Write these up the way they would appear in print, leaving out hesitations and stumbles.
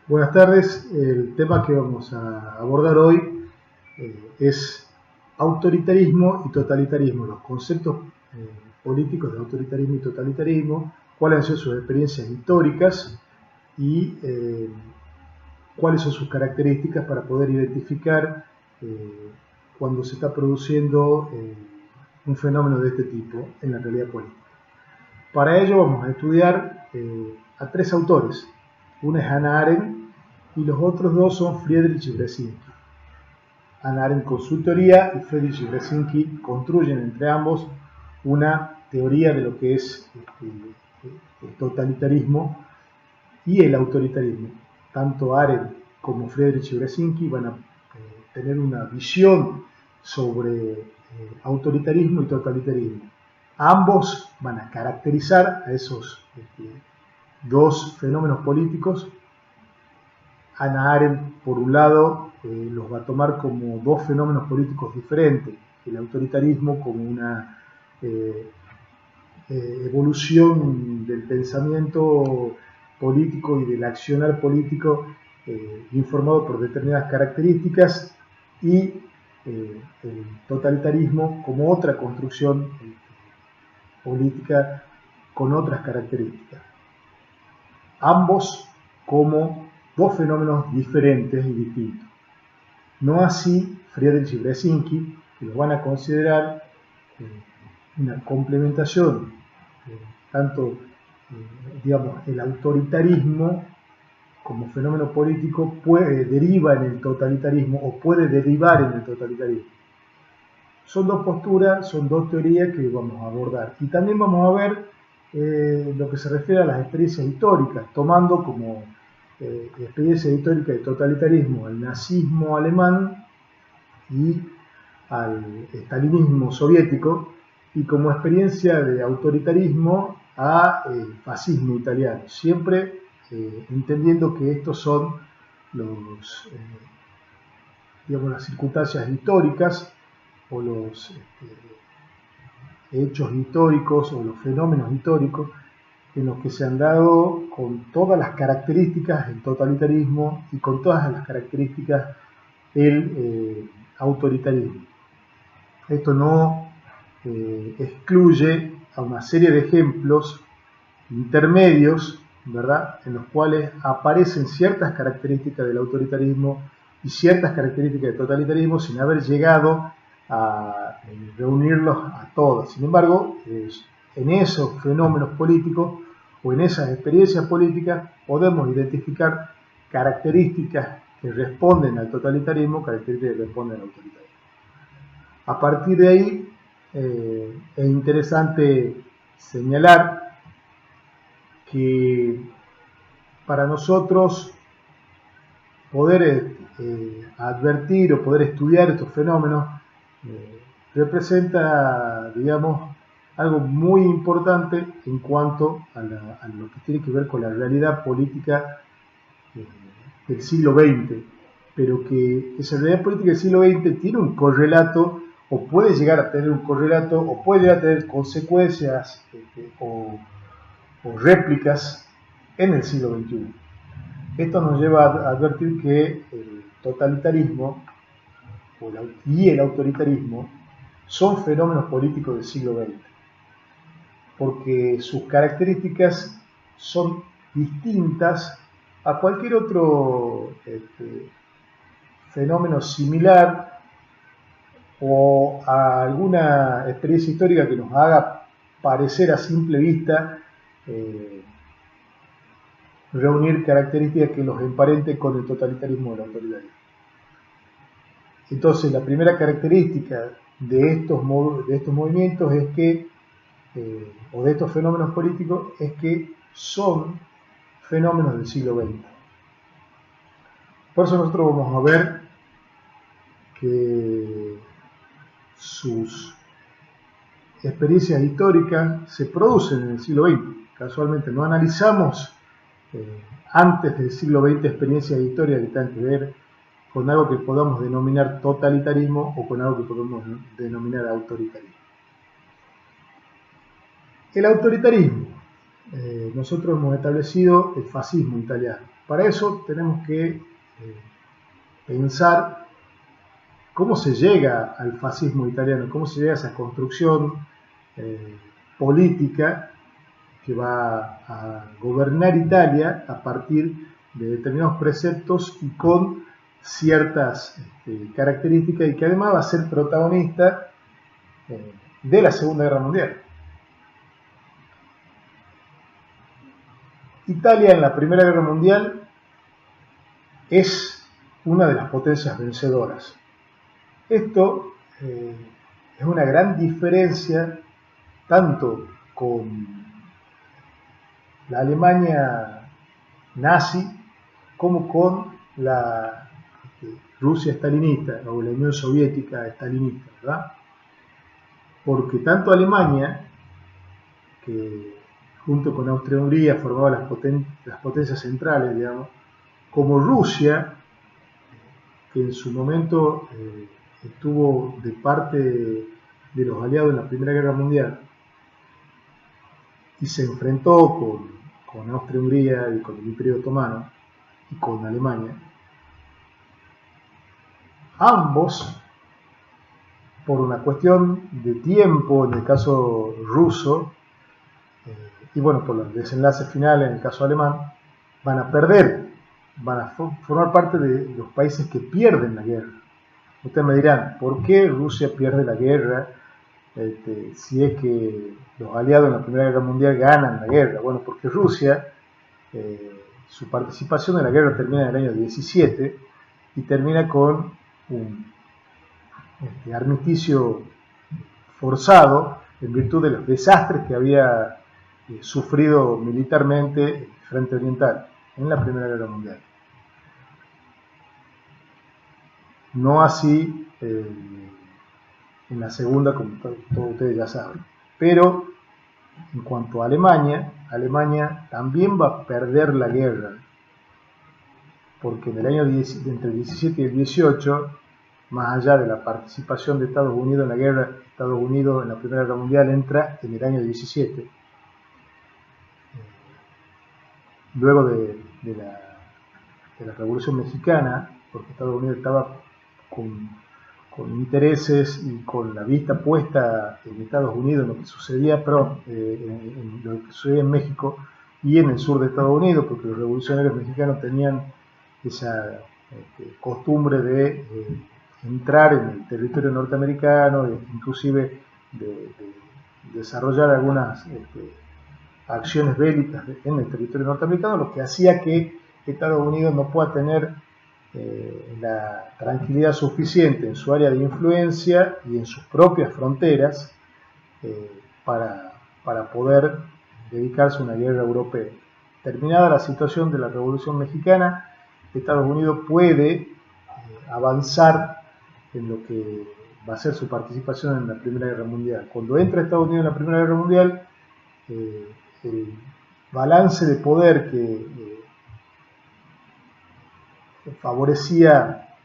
Buenas tardes. El tema que vamos a abordar hoy es autoritarismo y totalitarismo, los conceptos políticos de autoritarismo y totalitarismo, cuáles han sido sus experiencias históricas y cuáles son sus características para poder identificar cuando se está produciendo un fenómeno de este tipo en la realidad política. Para ello vamos a estudiar a tres autores. Una es Hannah Arendt y los otros dos son Friedrich y Brzezinski. Hannah Arendt con su teoría y Friedrich y Brzezinski construyen entre ambos una teoría de lo que es el totalitarismo y el autoritarismo. Tanto Arendt como Friedrich y Brzezinski van a tener una visión sobre autoritarismo y totalitarismo. Ambos van a caracterizar a esos dos fenómenos políticos. Hannah Arendt, por un lado, los va a tomar como dos fenómenos políticos diferentes. El autoritarismo como una evolución del pensamiento político y del accionar político informado por determinadas características, y el totalitarismo como otra construcción política con otras características. Ambos como dos fenómenos diferentes y distintos. No así Friedrich y Brzezinski, que los van a considerar una complementación, tanto digamos, el autoritarismo como fenómeno político deriva en el totalitarismo o puede derivar en el totalitarismo. Son dos posturas, son dos teorías que vamos a abordar. Y también vamos a ver lo que se refiere a las experiencias históricas, tomando como experiencia histórica de totalitarismo el nazismo alemán y al estalinismo soviético, y como experiencia de autoritarismo al fascismo italiano, siempre entendiendo que estos son digamos, las circunstancias históricas o los hechos históricos o los fenómenos históricos en los que se han dado con todas las características el totalitarismo y con todas las características el autoritarismo. Esto no excluye a una serie de ejemplos intermedios, ¿verdad?, en los cuales aparecen ciertas características del autoritarismo y ciertas características del totalitarismo sin haber llegado a reunirlos a todos. Sin embargo, en esos fenómenos políticos o en esas experiencias políticas podemos identificar características que responden al totalitarismo, características que responden al autoritarismo. A partir de ahí es interesante señalar que para nosotros poder advertir o poder estudiar estos fenómenos representa, digamos, algo muy importante en cuanto a lo que tiene que ver con la realidad política del siglo XX, pero que esa realidad política del siglo XX tiene un correlato, o puede llegar a tener un correlato, o puede llegar a tener consecuencias o réplicas en el siglo XXI. Esto nos lleva a advertir que el totalitarismo y el autoritarismo son fenómenos políticos del siglo XX, porque sus características son distintas a cualquier otro fenómeno similar o a alguna experiencia histórica que nos haga parecer a simple vista reunir características que los emparenten con el totalitarismo o el autoritarismo. Entonces, la primera característica de estos movimientos es que, o de estos fenómenos políticos, es que son fenómenos del siglo XX. Por eso nosotros vamos a ver que sus experiencias históricas se producen en el siglo XX. Casualmente no analizamos antes del siglo XX experiencias de historia que tengan que ver con algo que podamos denominar totalitarismo o con algo que podemos denominar autoritarismo. El autoritarismo nosotros hemos establecido el fascismo italiano. Para eso tenemos que pensar cómo se llega al fascismo italiano, cómo se llega a esa construcción política que va a gobernar Italia a partir de determinados preceptos y con ciertas características, y que además va a ser protagonista de la Segunda Guerra Mundial. Italia en la Primera Guerra Mundial es una de las potencias vencedoras. Esto es una gran diferencia tanto con la Alemania nazi como con la Rusia stalinista o la Unión Soviética stalinista, ¿verdad? Porque tanto Alemania, que junto con Austria-Hungría formaba las potencias centrales, digamos, como Rusia, que en su momento estuvo de parte de los aliados en la Primera Guerra Mundial y se enfrentó con Austria-Hungría y con el Imperio Otomano y con Alemania, ambos, por una cuestión de tiempo en el caso ruso, y bueno, por los desenlaces finales en el caso alemán, van a perder, van a formar parte de los países que pierden la guerra. Ustedes me dirán, ¿por qué Rusia pierde la guerra si es que los aliados en la Primera Guerra Mundial ganan la guerra? Bueno, porque Rusia, su participación en la guerra termina en el año 17 y termina con un armisticio forzado en virtud de los desastres que había sufrido militarmente el Frente Oriental en la Primera Guerra Mundial. No así en la segunda, como todos ustedes ya saben. Pero en cuanto a Alemania, Alemania también va a perder la guerra, porque en el año entre el 17 y el 18, más allá de la participación de Estados Unidos en la guerra, Estados Unidos en la Primera Guerra Mundial entra en el año 17. Luego de la Revolución Mexicana, porque Estados Unidos estaba con intereses y con la vista puesta en Estados Unidos, en lo que sucedía, en lo que sucedía en México y en el sur de Estados Unidos, porque los revolucionarios mexicanos tenían esa costumbre de entrar en el territorio norteamericano, inclusive de desarrollar algunas acciones bélicas en el territorio norteamericano, lo que hacía que Estados Unidos no pueda tener la tranquilidad suficiente en su área de influencia y en sus propias fronteras para poder dedicarse a una guerra europea. Terminada la situación de la Revolución Mexicana, Estados Unidos puede avanzar en lo que va a ser su participación en la Primera Guerra Mundial. Cuando entra Estados Unidos en la Primera Guerra Mundial, el balance de poder que favorecía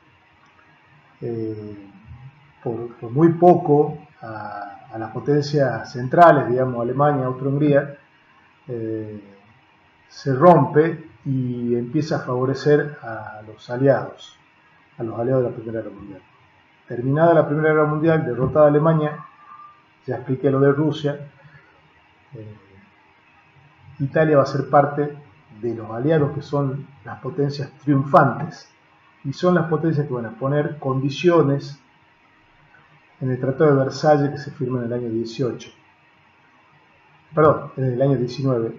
por muy poco a las potencias centrales, digamos Alemania, Austria-Hungría, se rompe y empieza a favorecer a los aliados de la Primera Guerra Mundial. Terminada la Primera Guerra Mundial, derrotada Alemania, ya expliqué lo de Rusia, Italia va a ser parte de los aliados que son las potencias triunfantes y son las potencias que van a poner condiciones en el Tratado de Versalles que se firma en el año 18. Perdón, en el año 19.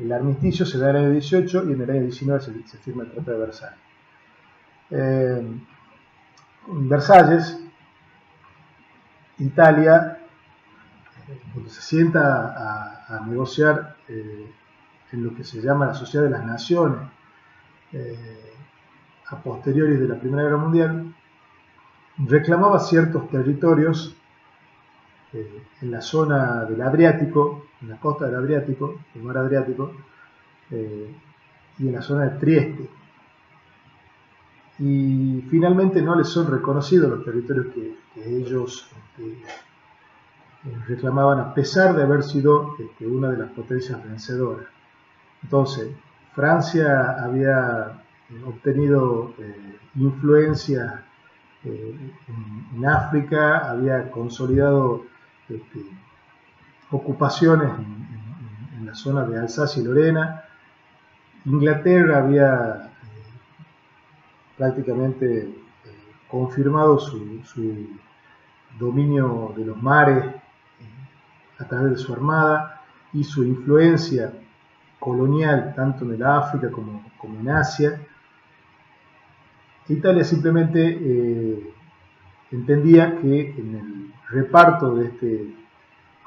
El armisticio se da en el año 18 y en el año 19 se firma el Tratado de Versalles. En Versalles, Italia, cuando se sienta a negociar en lo que se llama la Sociedad de las Naciones, a posteriori de la Primera Guerra Mundial, reclamaba ciertos territorios en la zona del Adriático, en la costa del Adriático, el mar Adriático, y en la zona de Trieste. Y finalmente no les son reconocidos los territorios que ellos reclamaban a pesar de haber sido una de las potencias vencedoras. Entonces, Francia había obtenido influencia en África, había consolidado ocupaciones en la zona de Alsacia y Lorena. Inglaterra había prácticamente confirmado su dominio de los mares a través de su armada y su influencia colonial tanto en el África como en Asia. Italia simplemente entendía que en el reparto de este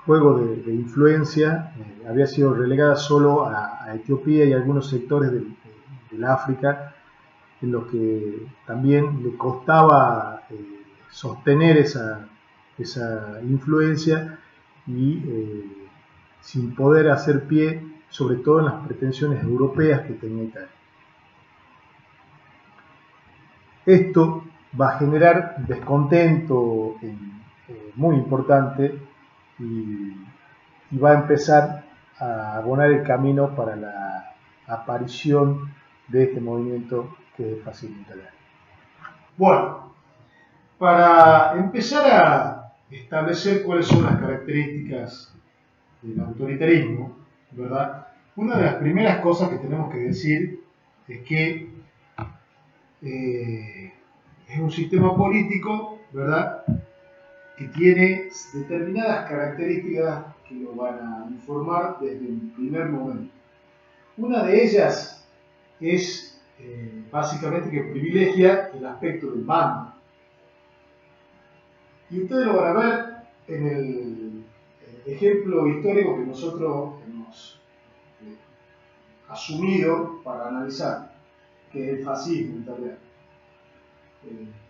juego de influencia había sido relegada solo a Etiopía y algunos sectores del África, en los que también le costaba sostener esa influencia y sin poder hacer pie, sobre todo en las pretensiones europeas que tenía Italia. Esto va a generar descontento muy importante y va a empezar a abonar el camino para la aparición de este movimiento que es el fascismo italiano. Bueno, para empezar a establecer cuáles son las características del autoritarismo, ¿verdad? Una de las primeras cosas que tenemos que decir es que es un sistema político, ¿verdad?, que tiene determinadas características que lo van a informar desde el primer momento. Una de ellas es básicamente que privilegia el aspecto del mando. Y ustedes lo van a ver en el ejemplo histórico que nosotros hemos asumido para analizar, que es el fascismo italiano.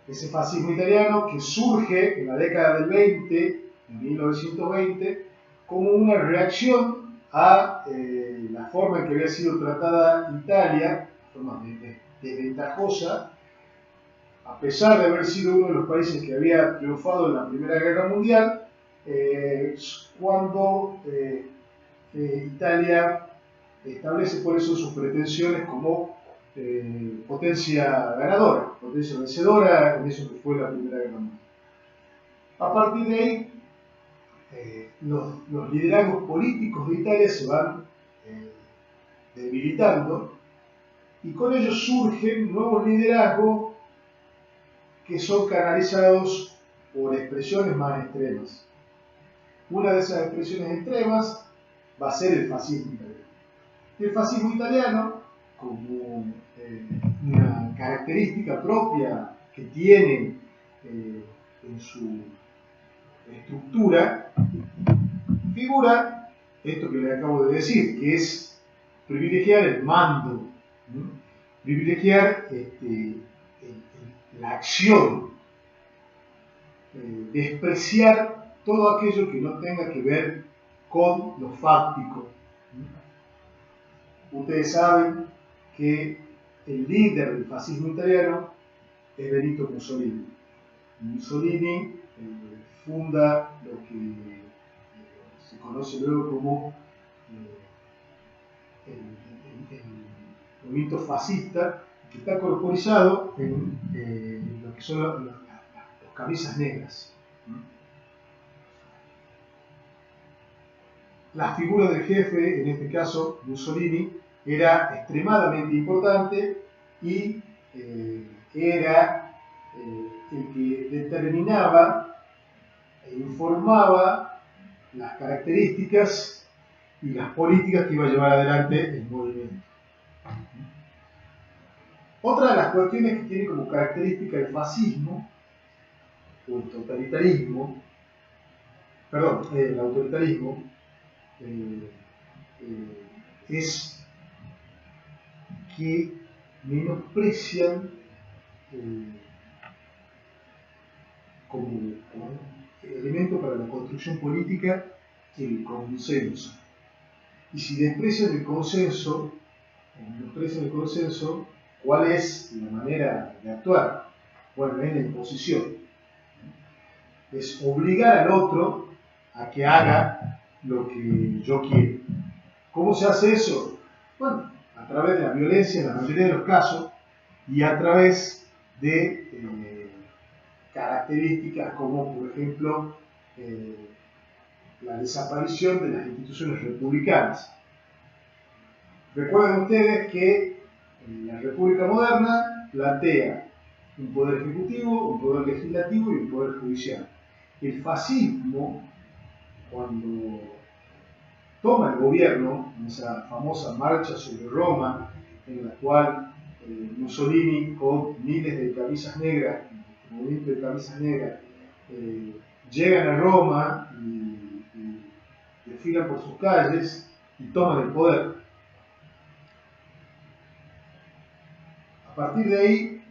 Ese fascismo italiano que surge en la década del 20, en 1920, como una reacción a la forma en que había sido tratada Italia, de forma desventajosa, a pesar de haber sido uno de los países que había triunfado en la Primera Guerra Mundial, cuando Italia establece por eso sus pretensiones como potencia ganadora, potencia vencedora en eso que fue la Primera Guerra Mundial. A partir de ahí, los liderazgos políticos de Italia se van debilitando y con ello surgen nuevos liderazgos que son canalizados por expresiones más extremas. Una de esas expresiones extremas va a ser el fascismo italiano. El fascismo italiano, como una característica propia que tiene en su estructura, figura esto que le acabo de decir, que es privilegiar el mando, ¿no? Privilegiar la acción, despreciar todo aquello que no tenga que ver con lo fáctico. Ustedes saben que el líder del fascismo italiano es Benito Mussolini. Mussolini funda lo que se conoce luego como el movimiento fascista, que está corporizado en lo que son las camisas negras. La figura del jefe, en este caso Mussolini, era extremadamente importante y era el que determinaba e informaba las características y las políticas que iba a llevar adelante el movimiento. Otra de las cuestiones que tiene como característica el fascismo o el totalitarismo, el autoritarismo, es que menosprecian como elemento para la construcción política el consenso. Y si desprecian el consenso, ¿cuál es la manera de actuar? Bueno, es la imposición. Es obligar al otro a que haga lo que yo quiero. ¿Cómo se hace eso? Bueno, a través de la violencia en la mayoría de los casos y a través de características como, por ejemplo, la desaparición de las instituciones republicanas. Recuerden ustedes que la República moderna plantea un poder ejecutivo, un poder legislativo y un poder judicial. El fascismo, cuando toma el gobierno, en esa famosa marcha sobre Roma, en la cual Mussolini, con miles de camisas negras, el movimiento de camisas negras, llegan a Roma y desfilan por sus calles y toman el poder. A partir de ahí,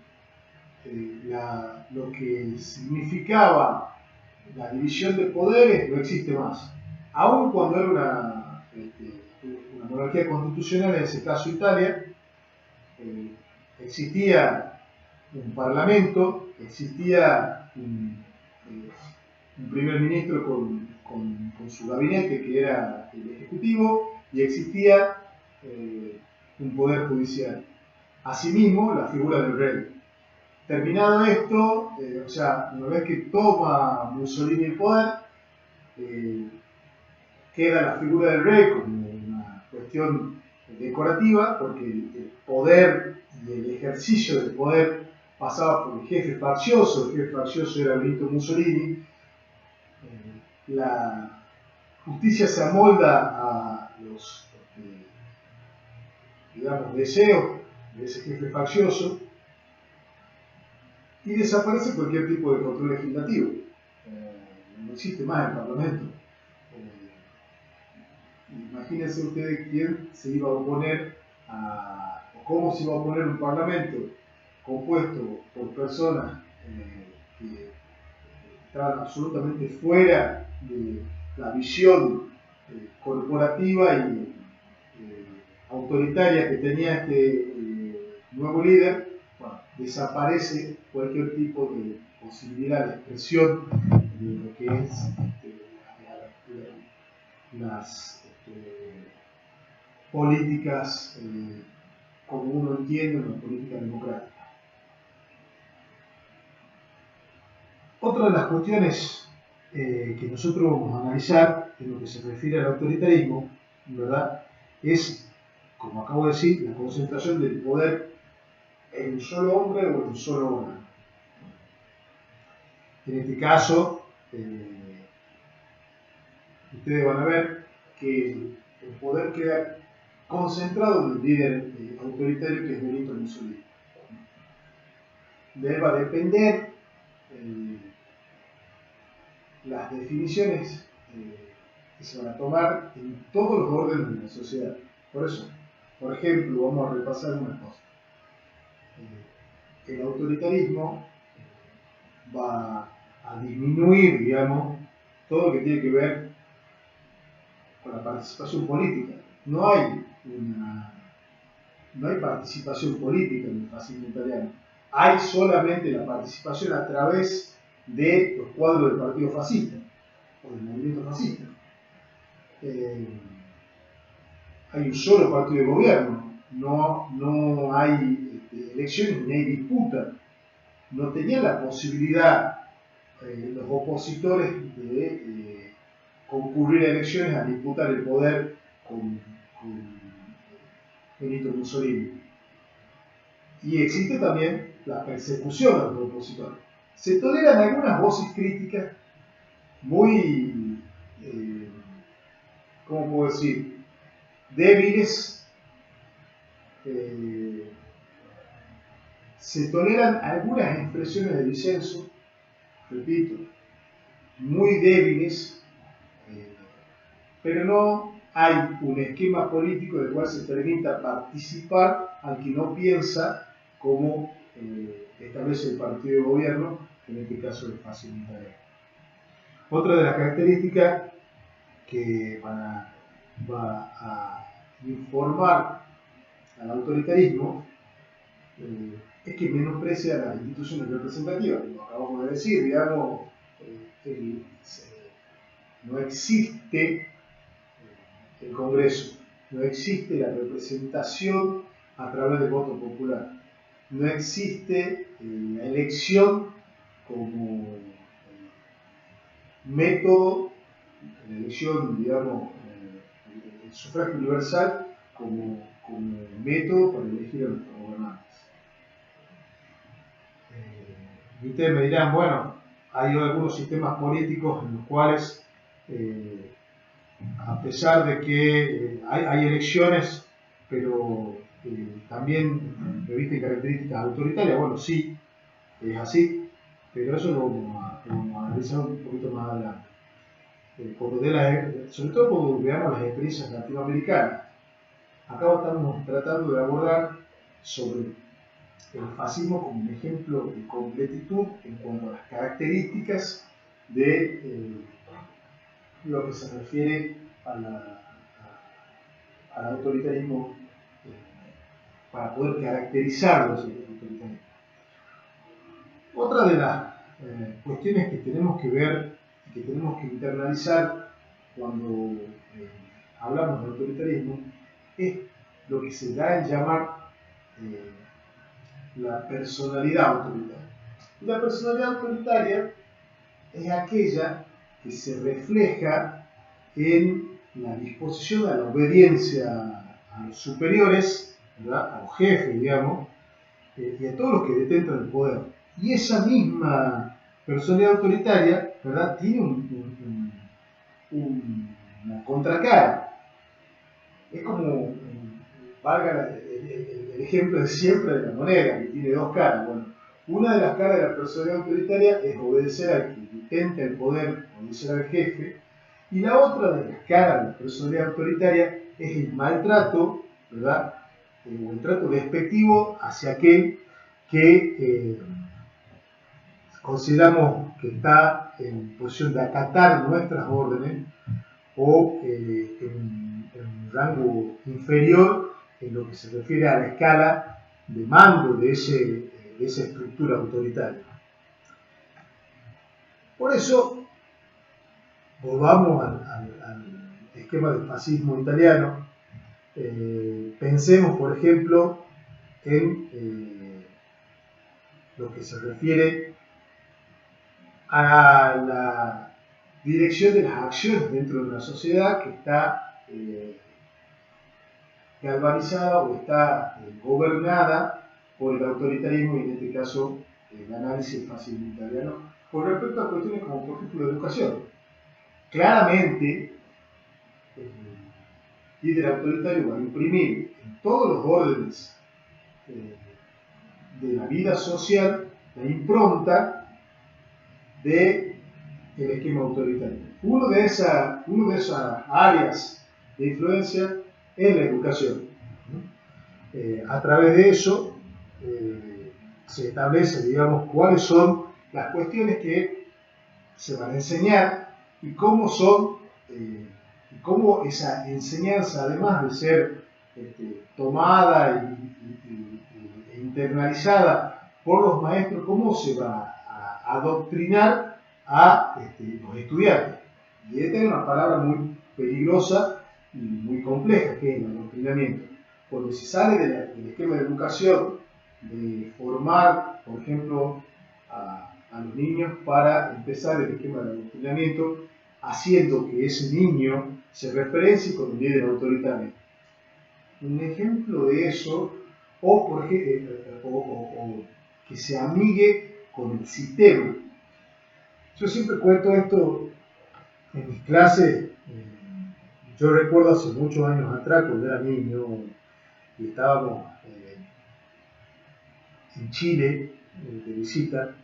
lo que significaba la división de poderes no existe más. Aun cuando era una monarquía constitucional, en ese caso Italia, existía un parlamento, existía un primer ministro con su gabinete, que era el ejecutivo, y existía un poder judicial. Asimismo, la figura del rey. Terminado esto, o sea, una vez que toma Mussolini el poder, queda la figura del rey como una cuestión decorativa, porque el poder y el ejercicio del poder pasaba por el jefe faccioso era Benito Mussolini. La justicia se amolda a los digamos, deseos de ese jefe faccioso y desaparece cualquier tipo de control legislativo. No existe más el Parlamento. Imagínense ustedes quién se iba a oponer o cómo se iba a oponer un Parlamento compuesto por personas que estaban absolutamente fuera de la visión corporativa y autoritaria que tenía este nuevo líder. Bueno, desaparece cualquier tipo de posibilidad de expresión de lo que es las políticas como uno entiende una política democrática. Otra de las cuestiones que nosotros vamos a analizar en lo que se refiere al autoritarismo, ¿verdad?, es, como acabo de decir, la concentración del poder en un solo hombre o en un solo órgano. En este caso, ustedes van a ver que el poder queda concentrado en el líder autoritario, que es Benito Mussolini. De él va a depender las definiciones que se van a tomar en todos los órdenes de la sociedad. Por eso, por ejemplo, vamos a repasar unas cosas. El autoritarismo va a disminuir, digamos, todo lo que tiene que ver con la participación política. No hay participación política en el fascismo italiano. Hay solamente la participación a través de los cuadros del partido fascista o del movimiento fascista. Hay un solo partido de gobierno, no hay elecciones ni hay disputa. No tenían la posibilidad los opositores de concurrir a elecciones a disputar el poder con Benito Mussolini. Y existe también la persecución a los opositores. Se toleran algunas voces críticas muy, ¿cómo puedo decir?, débiles. Se toleran algunas expresiones de disenso, repito, muy débiles, pero no hay un esquema político del cual se permita participar al que no piensa como establece el partido de gobierno, en este caso el fascismo italiano. Otra de las características que va a informar al autoritarismo es que menosprecia las instituciones representativas, como acabamos de decir, digamos, no existe el Congreso, no existe la representación a través del voto popular, no existe la elección como método, la elección, digamos, el sufragio universal como método para elegir a nuestros gobernantes. Y ustedes me dirán, bueno, hay algunos sistemas políticos en los cuales, a pesar de que hay elecciones, pero también revisten características autoritarias, bueno, sí, es así, pero eso lo vamos a analizar un poquito más adelante. Sobre todo cuando veamos las experiencias latinoamericanas. Acá estamos tratando de abordar sobre el fascismo como un ejemplo de completitud en cuanto a las características de lo que se refiere al autoritarismo, para poder caracterizarlo ese autoritarismo. Otra de las cuestiones que tenemos que ver y que tenemos que internalizar cuando hablamos de autoritarismo es lo que se da en llamar la personalidad autoritaria. Y la personalidad autoritaria es aquella que se refleja en la disposición a la obediencia a los superiores, ¿verdad?, a los jefes, digamos, y a todos los que detentan el poder. Y esa misma personalidad autoritaria, ¿verdad?, tiene una contracara. Es como, valga el ejemplo de siempre de la moneda, que tiene dos caras. Bueno, una de las caras de la personalidad autoritaria es obedecer al que detenta el poder, obedecer al jefe, y la otra de las caras de la personalidad autoritaria es el maltrato, ¿verdad?, o el trato despectivo hacia aquel que consideramos que está en posición de acatar nuestras órdenes o en un rango inferior en lo que se refiere a la escala de mando de esa estructura autoritaria. Por eso, volvamos al esquema del fascismo italiano. Pensemos, por ejemplo, en lo que se refiere a la dirección de las acciones dentro de una sociedad que está galvanizada o está gobernada por el autoritarismo, y en este caso el análisis del fascismo italiano, con respecto a cuestiones como, por ejemplo, la educación. Claramente, el líder autoritario va a imprimir en todos los órdenes de la vida social la impronta del esquema autoritario. Una de esas áreas de influencia es la educación. A través de eso se establece, digamos, cuáles son las cuestiones que se van a enseñar y cómo son, cómo esa enseñanza, además de ser tomada e internalizada por los maestros, cómo se va a adoctrinar a los estudiantes. Y esta es una palabra muy peligrosa y muy compleja, que es el adoctrinamiento. Cuando se sale del esquema de educación, de formar, por ejemplo, a los niños para empezar el esquema de adoctrinamiento, haciendo que ese niño se referencie con un líder autoritario. Un ejemplo de eso, o que se amigue con el sistema. Yo siempre cuento esto en mis clases. Yo recuerdo hace muchos años atrás, cuando era niño, y estábamos en Chile de visita,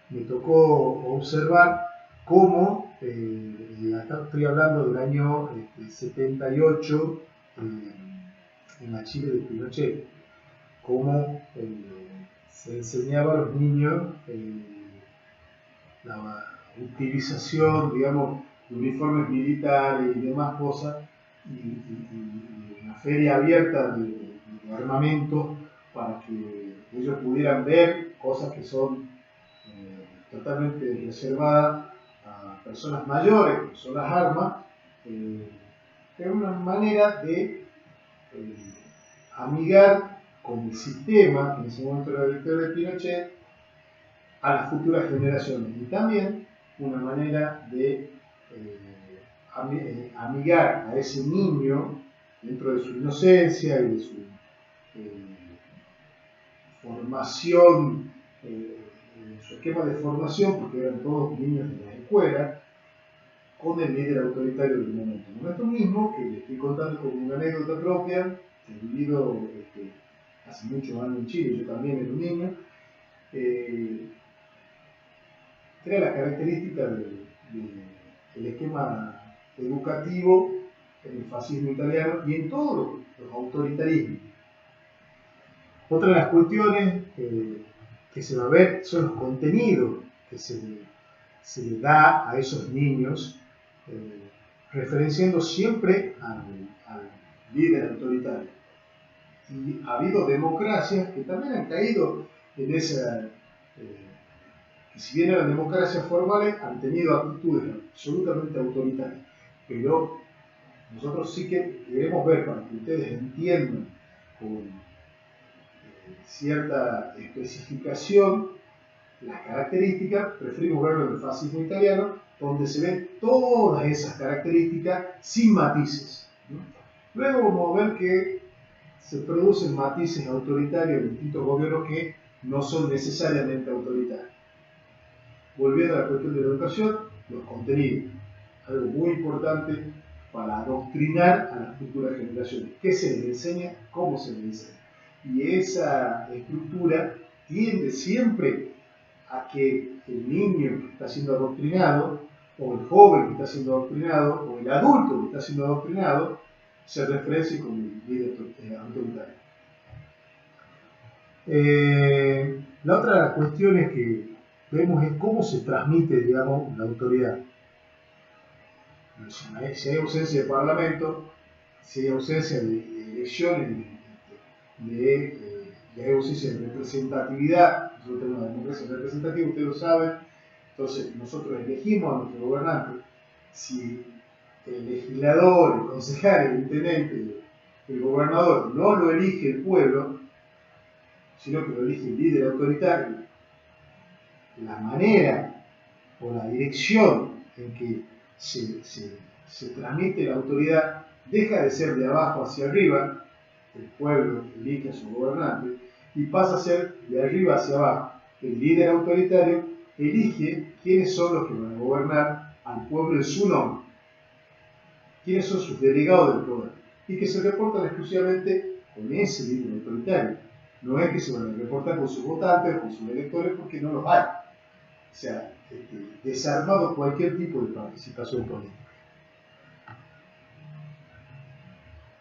me tocó observar cómo, estoy hablando del año 78, en la Chile de Pinochet, cómo se enseñaba a los niños la utilización, digamos, de uniformes militares y demás cosas, y una feria abierta de armamento para que ellos pudieran ver cosas que son totalmente reservadas a personas mayores, como son las armas, es una manera de amigar con el sistema, que en ese momento era la dictadura de Pinochet, a las futuras generaciones. Y también una manera de amigar a ese niño dentro de su inocencia y de su formación, su esquema de formación, porque eran todos niños de la escuela, con el líder autoritario del momento. No es esto mismo que le estoy contando como una anécdota propia, que he vivido hace muchos años en Chile, yo también era un niño, trae la característica del esquema educativo en el fascismo italiano y en todos los autoritarismos. Otra de las cuestiones que se va a ver son los contenidos que se le da a esos niños, referenciando siempre al líder autoritario. Y ha habido democracias que también han caído en esa, que si bien eran democracias formales, han tenido actitudes absolutamente autoritarias. Pero nosotros sí que queremos ver, para que ustedes entiendan con cierta especificación las características, preferimos verlo en el fascismo italiano, donde se ven todas esas características sin matices, ¿no? Luego vamos a ver que se producen matices autoritarios en distintos gobiernos que no son necesariamente autoritarios. Volviendo a la cuestión de la educación, los contenidos, algo muy importante para adoctrinar a las futuras generaciones. ¿Qué se les enseña? ¿Cómo se les enseña? Y esa estructura tiende siempre a que el niño que está siendo adoctrinado, o el joven que está siendo adoctrinado, o el adulto que está siendo adoctrinado, se referencie con el líder autoritario. La otra cuestión es que vemos es cómo se transmite, digamos, la autoridad. Si hay ausencia de parlamento, si hay ausencia de elecciones, hay ausencia de representatividad, nosotros tenemos una democracia representativa, ustedes lo saben, entonces nosotros elegimos a nuestro gobernante. Si el legislador, el concejal, el intendente, el gobernador no lo elige el pueblo, sino que lo elige el líder autoritario, la manera o la dirección en que se transmite la autoridad deja de ser de abajo hacia arriba, el pueblo elige a su gobernante, y pasa a ser de arriba hacia abajo. El líder autoritario elige quiénes son los que van a gobernar al pueblo en su nombre, quiénes son sus delegados del poder, y que se reportan exclusivamente con ese líder autoritario. No es que se van a reportar con sus votantes o con sus electores, porque no los hay. O sea, desarmado cualquier tipo de participación política.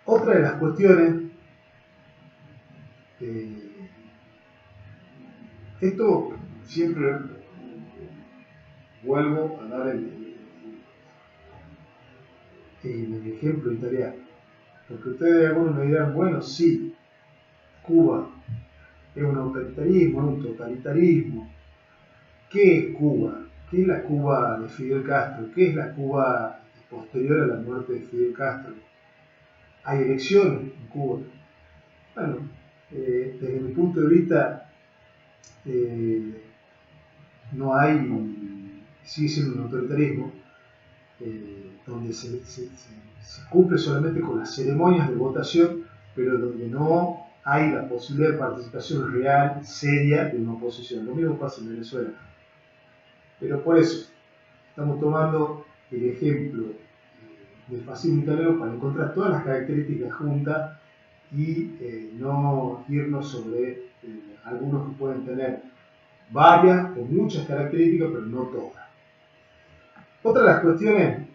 Otra de las cuestiones, esto siempre vuelvo a dar el ejemplo italiano, porque ustedes algunos me dirán, bueno, sí, Cuba es un autoritarismo, es un totalitarismo. ¿Qué es Cuba? ¿Qué es la Cuba de Fidel Castro? ¿Qué es la Cuba posterior a la muerte de Fidel Castro? ¿Hay elecciones en Cuba? Bueno, desde mi punto de vista, no hay, sigue siendo un autoritarismo, donde se cumple solamente con las ceremonias de votación, pero donde no hay la posibilidad de participación real, seria, de una oposición. Lo mismo pasa en Venezuela. Pero por eso estamos tomando el ejemplo del fascismo italiano para encontrar todas las características juntas y no irnos sobre algunos que pueden tener varias o muchas características, pero no todas. Otra de las cuestiones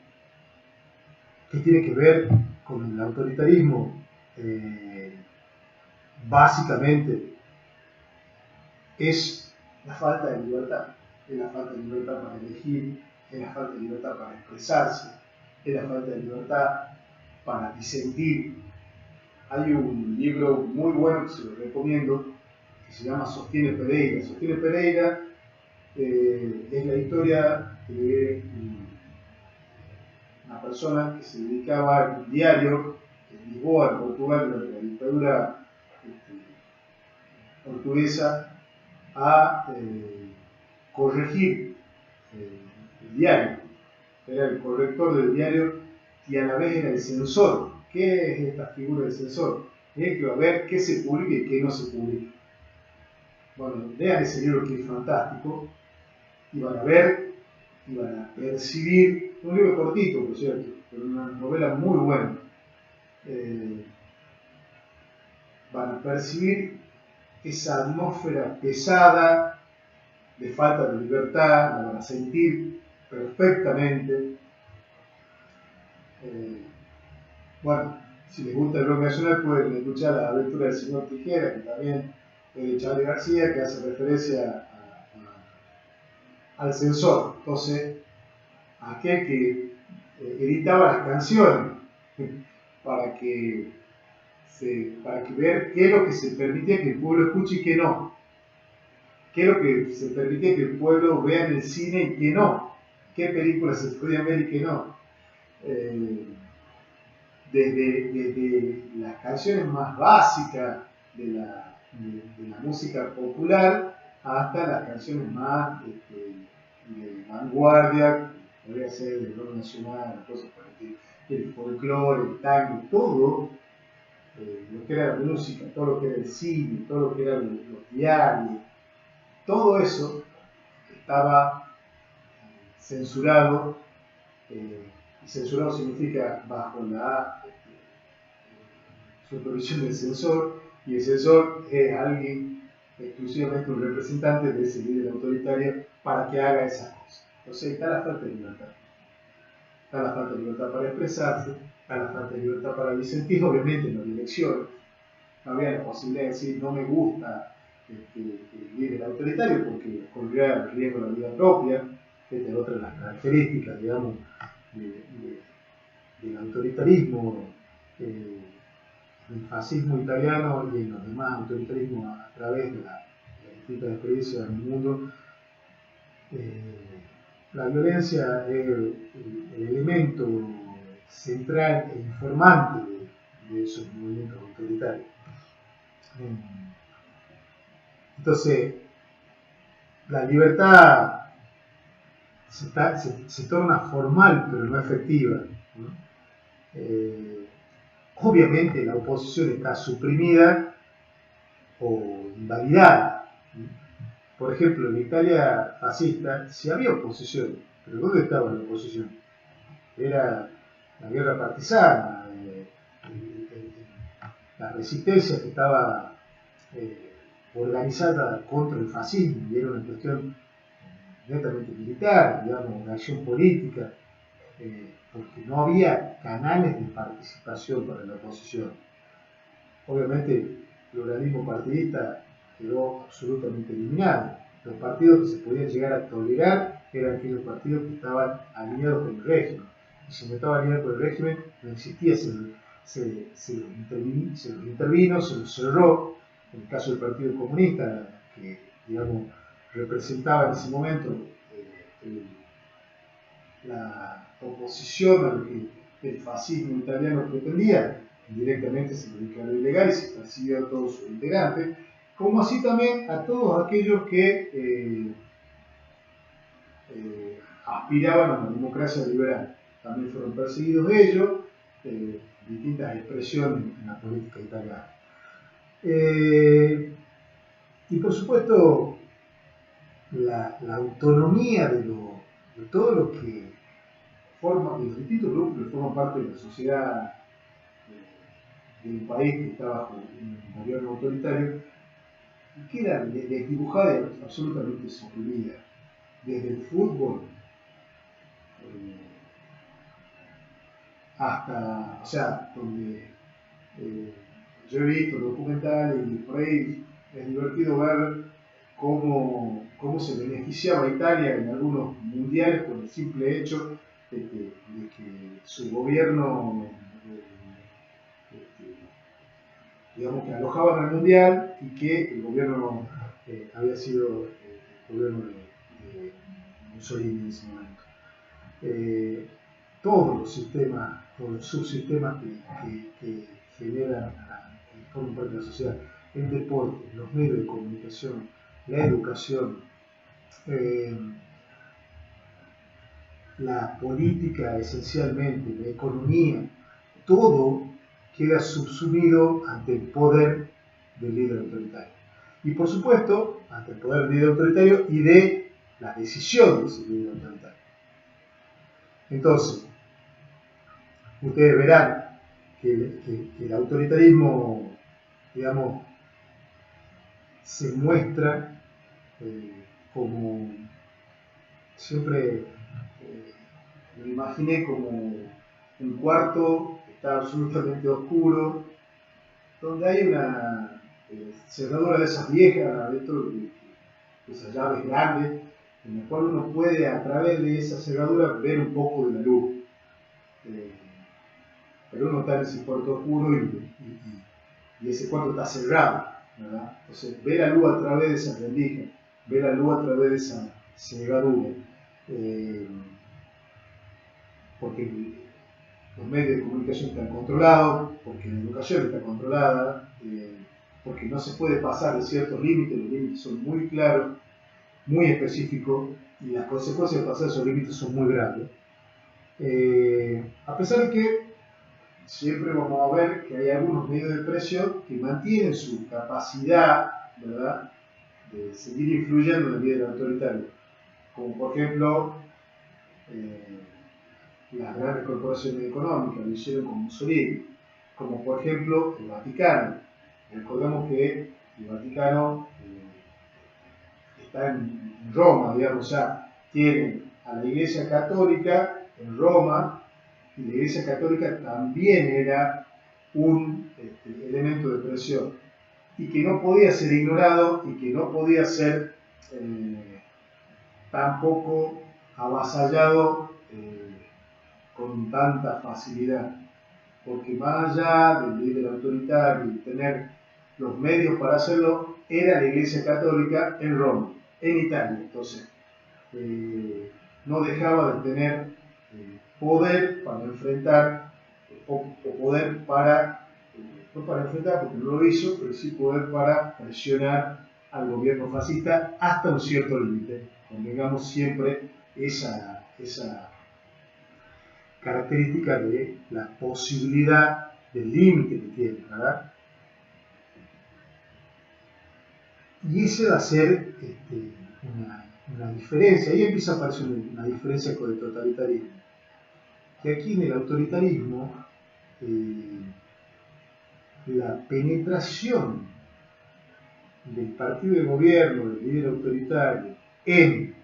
que tiene que ver con el autoritarismo, básicamente, es la falta de libertad. Es la falta de libertad para elegir, es la falta de libertad para expresarse, es la falta de libertad para disentir. Hay un libro muy bueno que se lo recomiendo, que se llama Sostiene Pereira. Sostiene Pereira es la historia de una persona que se dedicaba a un diario en Lisboa, en Portugal, durante la dictadura portuguesa, a corregir el diario. Era el corrector del diario y a la vez era el censor. ¿Qué es esta figura del censor? Es el que va a ver qué se publica y qué no se publica. Bueno, lean ese libro que es fantástico, y van a ver, y van a percibir, un libro cortito, por cierto, pero una novela muy buena. Van a percibir esa atmósfera pesada de falta de libertad, la van a sentir perfectamente. Bueno, si les gusta el rock nacional pueden escuchar La aventura del señor Tijera, que también es de Charly García, que hace referencia al censor. Entonces, aquel que editaba las canciones para que ver qué es lo que se permitía que el pueblo escuche y qué no. Qué es lo que se permitía que el pueblo vea en el cine y qué no. Qué películas se podían ver y qué no. Desde las canciones más básicas de la música popular hasta las canciones más de vanguardia, podría ser del rock nacional, cosas por el folclore, el tango, todo lo que era la música, todo lo que era el cine, todo lo que eran los diarios, todo eso estaba censurado. Y censurado significa bajo la supervisión del censor, y el censor es alguien, exclusivamente un representante de ese líder autoritario para que haga esas cosas. Entonces está la falta de libertad. Está la falta de libertad para expresarse, está la falta de libertad para disentir, obviamente en las elecciones. No había la posibilidad de decir no me gusta el líder autoritario porque corría el riesgo de la vida propia. Esta es otra de las características, digamos, del autoritarismo, del fascismo italiano y en los demás autoritarismos a través de las distintas experiencias del mundo. La violencia es el elemento central e informante de esos movimientos autoritarios. Entonces, la libertad se torna formal pero no efectiva, ¿no? Obviamente la oposición está suprimida o invalidada. Por ejemplo, en Italia fascista sí había oposición, pero ¿dónde estaba la oposición? Era la guerra partisana, la resistencia que estaba organizada contra el fascismo, y era una cuestión netamente militar, digamos, de acción política, porque no había canales de participación para la oposición. Obviamente el pluralismo partidista quedó absolutamente eliminado. Los partidos que se podían llegar a tolerar eran aquellos partidos que estaban alineados con el régimen. Y si no estaba alineado con el régimen, no existía, se los intervino, se los cerró. En el caso del Partido Comunista, que digamos representaba en ese momento la oposición a lo que el fascismo italiano pretendía, directamente se lo declaró ilegal y se persiguió a todos sus integrantes, como así también a todos aquellos que aspiraban a una democracia liberal. También fueron perseguidos ellos, distintas expresiones en la política italiana. Y por supuesto, la autonomía de todo lo que forma, de los distintos grupos que forman parte de la sociedad de un país que está bajo un gobierno autoritario, queda desdibujada y absolutamente suprimida. Desde el fútbol hasta, o sea, donde yo he visto documentales y por ahí es divertido ver cómo se beneficiaba Italia en algunos mundiales por el simple hecho de que su gobierno, digamos que alojaban al mundial y que el gobierno había sido el gobierno de Mussolini en ese momento. todos los sistemas o los subsistemas que generan, que forman parte de la sociedad, el deporte, los medios de comunicación, la educación, la política esencialmente, la economía, todo queda subsumido ante el poder del líder autoritario. Y por supuesto, ante el poder del líder autoritario y de la decisión de ese líder autoritario. Entonces, ustedes verán que el autoritarismo, digamos, se muestra como siempre me imaginé como un cuarto que está absolutamente oscuro, donde hay una cerradura de esas viejas, de esas llaves grandes, en la cual uno puede a través de esa cerradura ver un poco de la luz. Pero uno está en ese cuarto oscuro y ese cuarto está cerrado, ¿verdad? Entonces ve la luz a través de esa rendija, ve la luz a través de esa cerradura. Porque los medios de comunicación están controlados, porque la educación está controlada, porque no se puede pasar de ciertos límites, los límites son muy claros, muy específicos, y las consecuencias de pasar esos límites son muy grandes. A pesar de que siempre vamos a ver que hay algunos medios de presión que mantienen su capacidad, ¿verdad?, de seguir influyendo en el líder autoritario, como por ejemplo las grandes corporaciones económicas lo hicieron con Mussolini, como por ejemplo el Vaticano. Recordemos que el Vaticano está en Roma, digamos, o sea, tiene a la Iglesia Católica en Roma, y la Iglesia Católica también era un elemento de presión, y que no podía ser ignorado y que no podía ser tampoco avasallado con tanta facilidad, porque más allá del líder autoritario y tener los medios para hacerlo, era la Iglesia Católica en Roma, en Italia. Entonces, no dejaba de tener poder para enfrentar, o poder para, no para enfrentar porque no lo hizo, pero sí poder para presionar al gobierno fascista hasta un cierto límite. Convengamos siempre esa característica de la posibilidad del límite que tiene, ¿verdad? Y ese va a ser una diferencia, ahí empieza a aparecer una diferencia con el totalitarismo. Que aquí en el autoritarismo, la penetración del partido de gobierno, del líder autoritario, en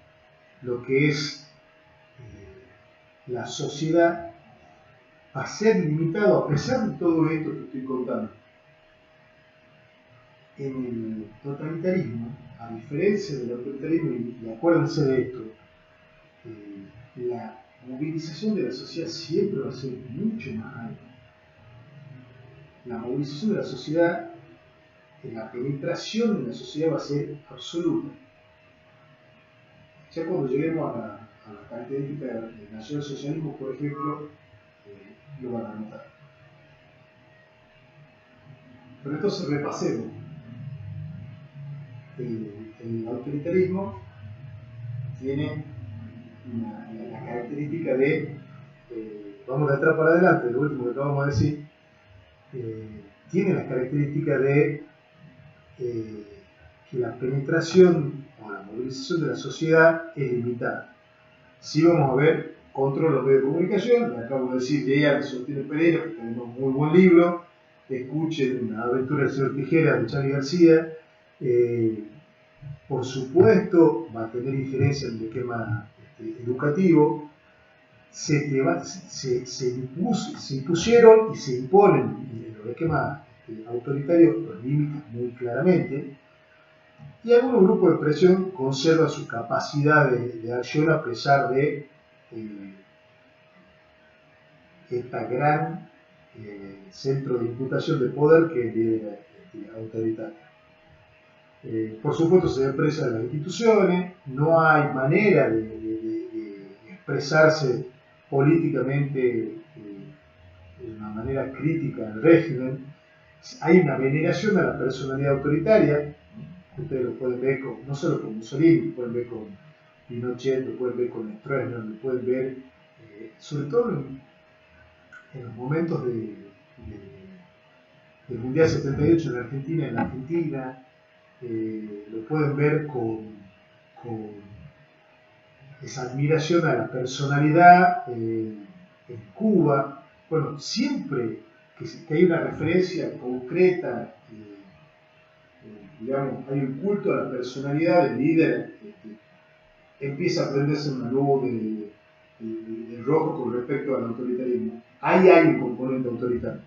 lo que es la sociedad, va a ser limitado a pesar de todo esto que estoy contando. En el totalitarismo, a diferencia del autoritarismo, y acuérdense de esto, la movilización de la sociedad siempre va a ser mucho más alta. La movilización de la sociedad, la penetración en la sociedad va a ser absoluta. Ya cuando lleguemos a la característica del nacionalsocialismo, por ejemplo, lo van a notar. Pero entonces repasemos. El autoritarismo tiene la característica de, vamos de atrás para adelante, lo último que acabamos de decir, tiene la característica de que la penetración o la movilización de la sociedad es limitada. Si vamos a ver, control los medios de comunicación, le acabo de decir que ella tiene Pereira, que tenemos un muy buen libro, escuchen La aventura del señor Tijera de Charly García. Por supuesto va a tener injerencia en el esquema educativo, se impusieron y se imponen en los esquemas autoritarios los límites muy claramente, y algunos grupos de presión conservan su capacidad de acción a pesar de esta gran centro de imputación de poder que es el autoritario. Por supuesto se expresa en las instituciones, no hay manera de expresarse políticamente de una manera crítica al régimen. Hay una veneración a la personalidad autoritaria. Ustedes lo pueden ver no solo con Mussolini, lo pueden ver con Pinochet, lo pueden ver con Stroessner, lo pueden ver sobre todo en los momentos del Mundial 78 en la Argentina, lo pueden ver con esa admiración a la personalidad en Cuba. Bueno, siempre que hay una referencia concreta, digamos, hay un culto a la personalidad del líder, empieza a prenderse una luz de rojo con respecto al autoritarismo. Ahí hay un componente autoritario.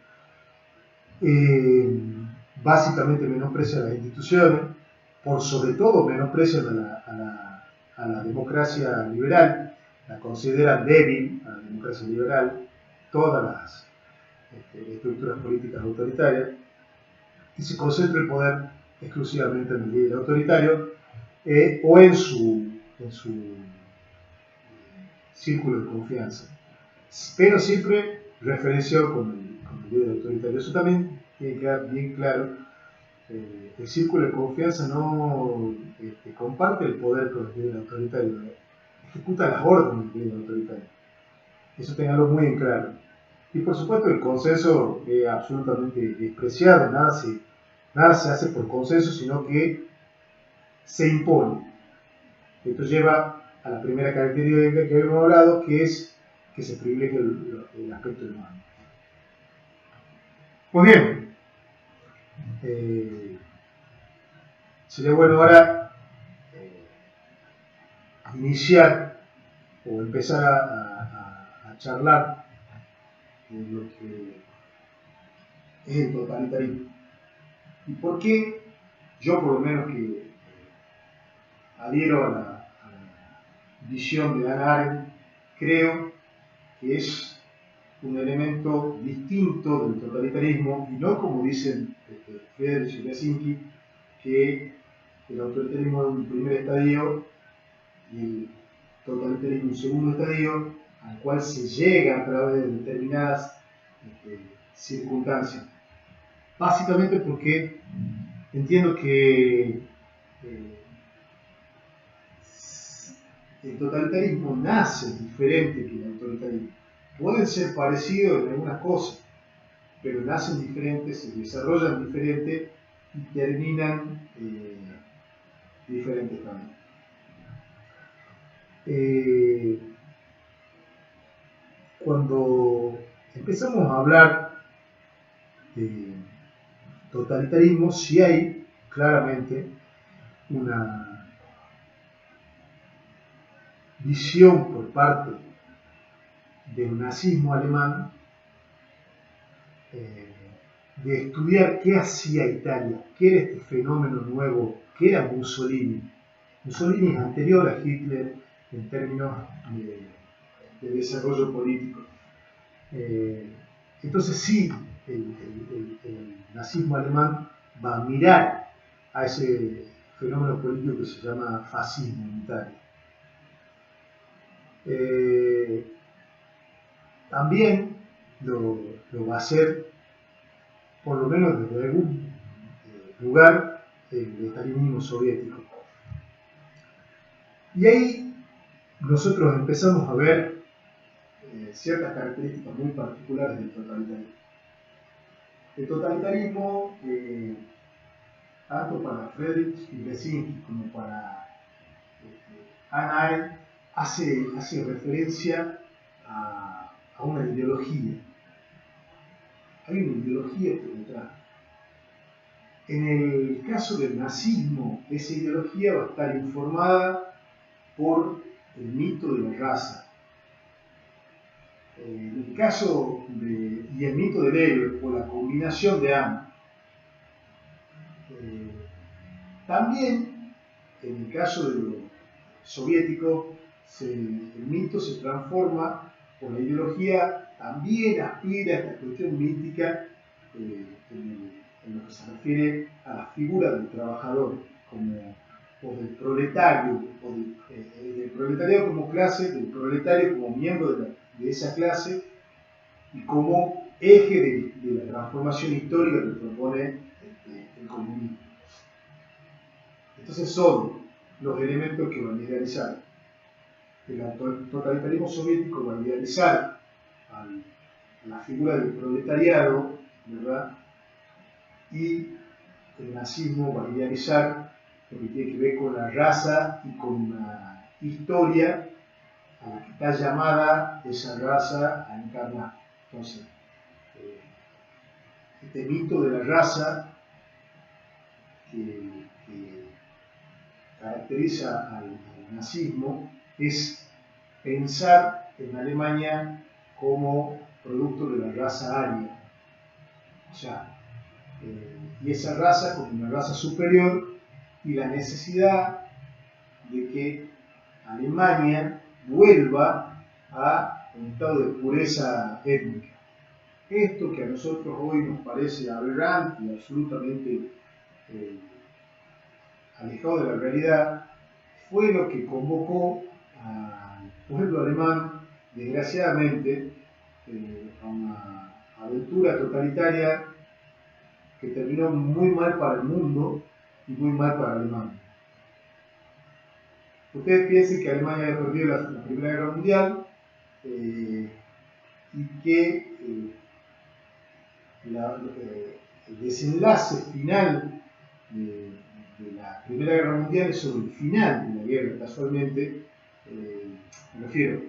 Básicamente menosprecian las instituciones, por sobre todo menosprecian a la democracia liberal, la consideran débil a la democracia liberal, todas las estructuras políticas autoritarias, y se concentra el poder exclusivamente en el líder autoritario o en su círculo de confianza, pero siempre referenciado con el líder autoritario. Eso también tiene que quedar bien claro. El círculo de confianza no comparte el poder con el líder autoritario, ejecuta las órdenes del líder autoritario. Eso tenganlo muy en claro. Y por supuesto el consenso es absolutamente despreciado, nada se hace por consenso, sino que se impone. Esto lleva a la primera característica que hemos hablado, que es que se privilegia el aspecto humano. Pues bien, sería bueno ahora iniciar o empezar a charlar de lo que es el totalitarismo. ¿Y por qué yo, por lo menos, que adhiero a la visión de Hannah Arendt, creo que es un elemento distinto del totalitarismo, y no como dicen Friedrich y Helsinki, que el autoritarismo es un primer estadio y el totalitarismo un segundo estadio, al cual se llega a través de determinadas circunstancias. Básicamente porque entiendo que el totalitarismo nace diferente que el autoritarismo. Pueden ser parecidos en algunas cosas, pero nacen diferentes, se desarrollan diferentes y terminan diferentes también. Cuando empezamos a hablar de totalitarismo, sí hay claramente una visión por parte del nazismo alemán de estudiar qué hacía Italia, qué era este fenómeno nuevo, qué era Mussolini. Mussolini es anterior a Hitler en términos de desarrollo político. Entonces sí, el nazismo alemán va a mirar a ese fenómeno político que se llama fascismo en Italia. También lo va a hacer, por lo menos desde algún lugar, el estalinismo soviético. Y ahí nosotros empezamos a ver ciertas características muy particulares del totalitarismo. El totalitarismo, tanto para Friedrich y Helsinki como para Hannah Arendt, hace referencia a una ideología. Hay una ideología por detrás. En el caso del nazismo, esa ideología va a estar informada por el mito de la raza. En el caso y el mito del héroe, por la combinación de ambos. También, en el caso de lo soviético, el mito se transforma por la ideología, también aspira a esta cuestión mítica en lo que se refiere a la figura del trabajador, o del proletario, del proletariado como clase, del proletario como miembro de esa clase y como eje de la transformación histórica que propone el comunismo. Entonces son los elementos que van a idealizar. El totalitarismo soviético va a idealizar a la figura del proletariado, ¿verdad? Y el nazismo va a idealizar lo que tiene que ver con la raza y con una historia a la que está llamada esa raza a encarnar. Entonces, este mito de la raza que caracteriza al nazismo es pensar en Alemania como producto de la raza aria. O sea, y esa raza como una raza superior y la necesidad de que Alemania vuelva a un estado de pureza étnica. Esto que a nosotros hoy nos parece aberrante y absolutamente alejado de la realidad, fue lo que convocó al pueblo alemán, desgraciadamente, a una aventura totalitaria que terminó muy mal para el mundo y muy mal para Alemania. Ustedes piensen que Alemania había perdido la Primera Guerra Mundial y que el desenlace final de la Primera Guerra Mundial es sobre el final de la guerra, casualmente, me refiero,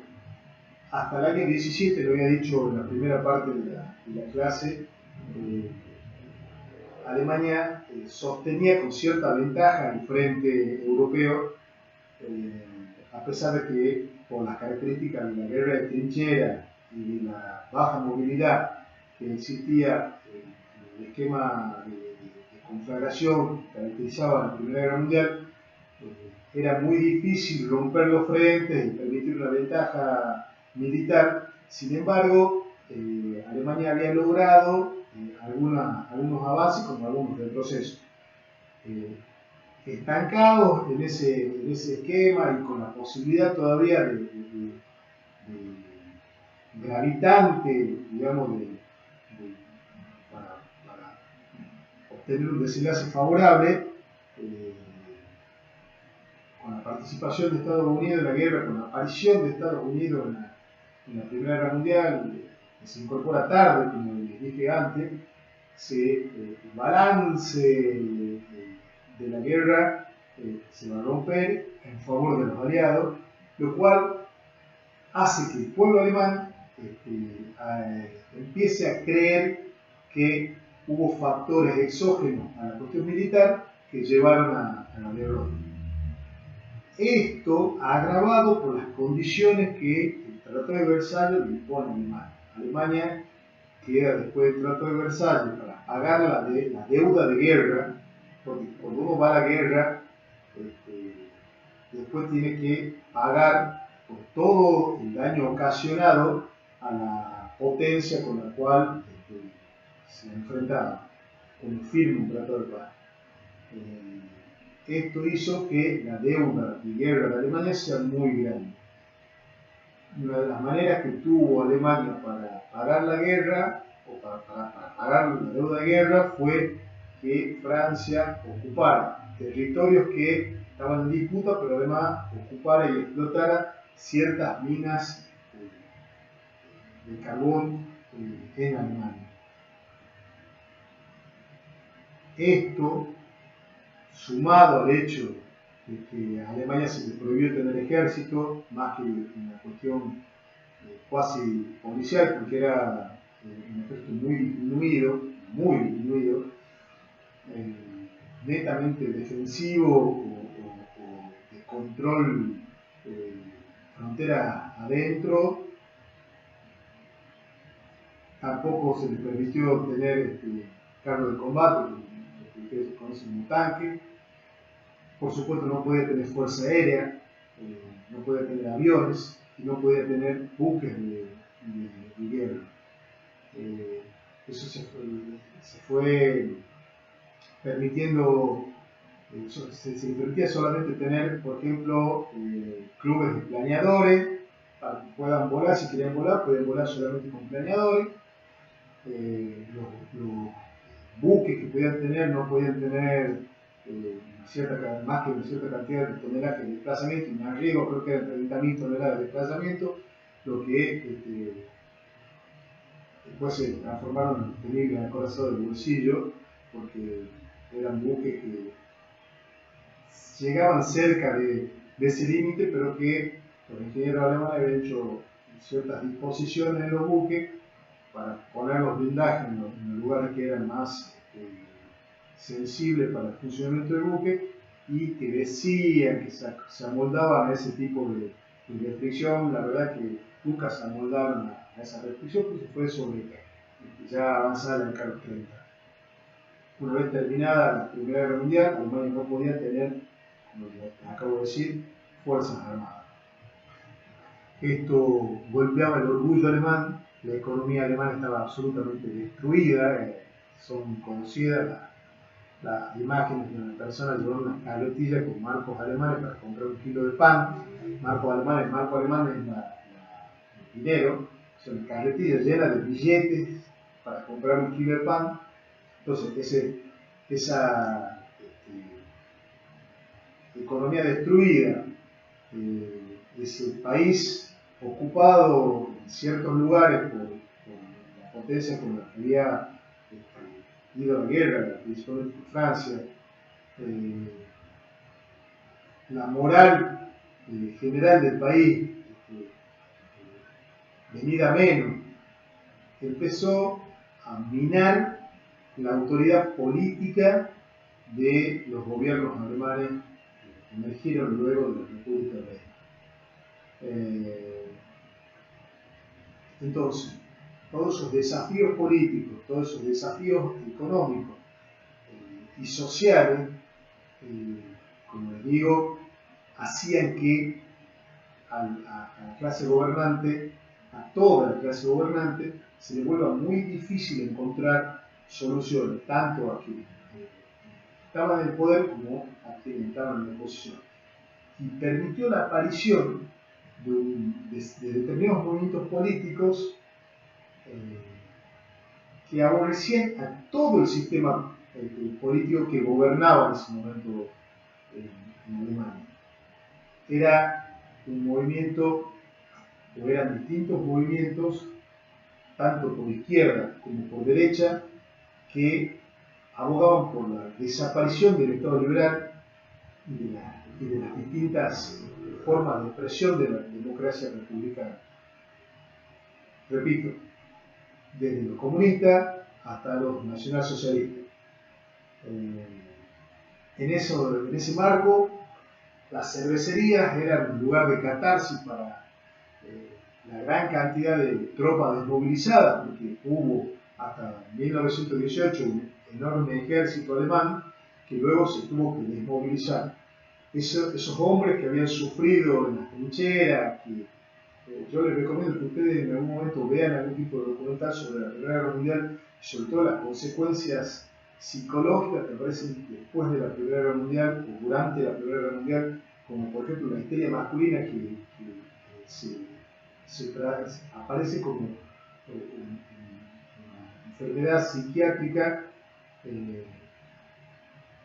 hasta el año 17, lo había dicho en la primera parte de la clase, Alemania sostenía con cierta ventaja el frente europeo, a pesar de que por las características de la guerra de trinchera y de la baja movilidad que existía en el esquema de conflagración que caracterizaba la Primera Guerra Mundial, era muy difícil romper los frentes y permitir una ventaja militar. Sin embargo, Alemania había logrado algunos avances como algunos retrocesos. Estancados en ese esquema y con la posibilidad todavía de gravitante, digamos, para obtener un desenlace favorable, con la participación de Estados Unidos en la guerra, con la aparición de Estados Unidos en la Primera Guerra Mundial, que se incorpora tarde, como les dije antes, el balance de la guerra se va a romper en favor de los aliados, lo cual hace que el pueblo alemán empiece a creer que hubo factores exógenos a la cuestión militar que llevaron a la derrota. Esto agravado por las condiciones que el Tratado de Versalles le impone a Alemania. Alemania queda después del Tratado de Versalles para pagar la deuda de guerra, porque cuando uno va a la guerra, después tiene que pagar por todo el daño ocasionado a la potencia con la cual se ha enfrentado, como firma un tratado de paz. Esto hizo que la deuda de guerra de Alemania sea muy grande. Una de las maneras que tuvo Alemania para pagar la guerra, o para pagar la deuda de guerra, fue que Francia ocupara territorios que estaban en disputa, pero además ocupara y explotara ciertas minas de carbón en Alemania. Esto, sumado al hecho de que a Alemania se le prohibió tener ejército, más que una cuestión cuasi policial, porque era un ejército muy disminuido, netamente defensivo o de control frontera adentro. Tampoco se les permitió tener carros de combate, lo que ustedes conocen como tanque. Por supuesto no podía tener fuerza aérea, no podía tener aviones y no podía tener buques de guerra. Eso se fue permitiendo, se permitía solamente tener, por ejemplo, clubes de planeadores, para que puedan volar. Si querían volar, pueden volar solamente con planeadores. Los buques que podían tener no podían tener más que una cierta cantidad de tonelaje de desplazamiento, y más riesgo, creo que eran 30.000 toneladas de desplazamiento, lo que después se transformaron en tenibles acorazados de bolsillo, porque eran buques que llegaban cerca de ese límite, pero que los ingenieros alemanes habían hecho ciertas disposiciones en los buques para poner los blindajes en los lugares que eran más sensibles para el funcionamiento del buque, y que decían que se amoldaban a ese tipo de restricción. La verdad que nunca se amoldaron a esa restricción, porque fue sobre ya avanzada la década de los 30. Una vez terminada la Primera Guerra Mundial, Alemania no podía tener, como les acabo de decir, fuerzas armadas. Esto golpeaba el orgullo alemán, la economía alemana estaba absolutamente destruida. Son conocidas las imágenes de una persona llevando una carretilla con marcos alemanes para comprar un kilo de pan. Marco alemán es el dinero, son carretillas llenas de billetes para comprar un kilo de pan. Entonces, esa economía destruida, ese país ocupado en ciertos lugares por la potencia con la que había ido a la guerra, principalmente por Francia, la moral general del país venida a menos, empezó a minar la autoridad política de los gobiernos alemanes que emergieron luego de la República Weimar. Entonces, todos esos desafíos políticos, todos esos desafíos económicos y sociales, como les digo, hacían que a la clase gobernante, a toda la clase gobernante, se le vuelva muy difícil encontrar soluciones, tanto a quienes estaban en el poder como a quienes estaban en la oposición. Y permitió la aparición de determinados movimientos políticos que aborrecían a todo el sistema político que gobernaba en ese momento en Alemania. Era un movimiento, o eran distintos movimientos, tanto por izquierda como por derecha, que abogaban por la desaparición del Estado liberal y de las distintas formas de expresión de la democracia republicana. Repito, desde los comunistas hasta los nacionalsocialistas. En ese marco, las cervecerías eran un lugar de catarsis para la gran cantidad de tropas desmovilizadas, porque hubo hasta 1918 un enorme ejército alemán que luego se tuvo que desmovilizar. Esos hombres que habían sufrido en las trincheras, que yo les recomiendo que ustedes en algún momento vean algún tipo de documental sobre la Primera Guerra Mundial, y sobre todo las consecuencias psicológicas que aparecen después de la Primera Guerra Mundial o durante la Primera Guerra Mundial, como por ejemplo la histeria masculina que aparece como una enfermedad psiquiátrica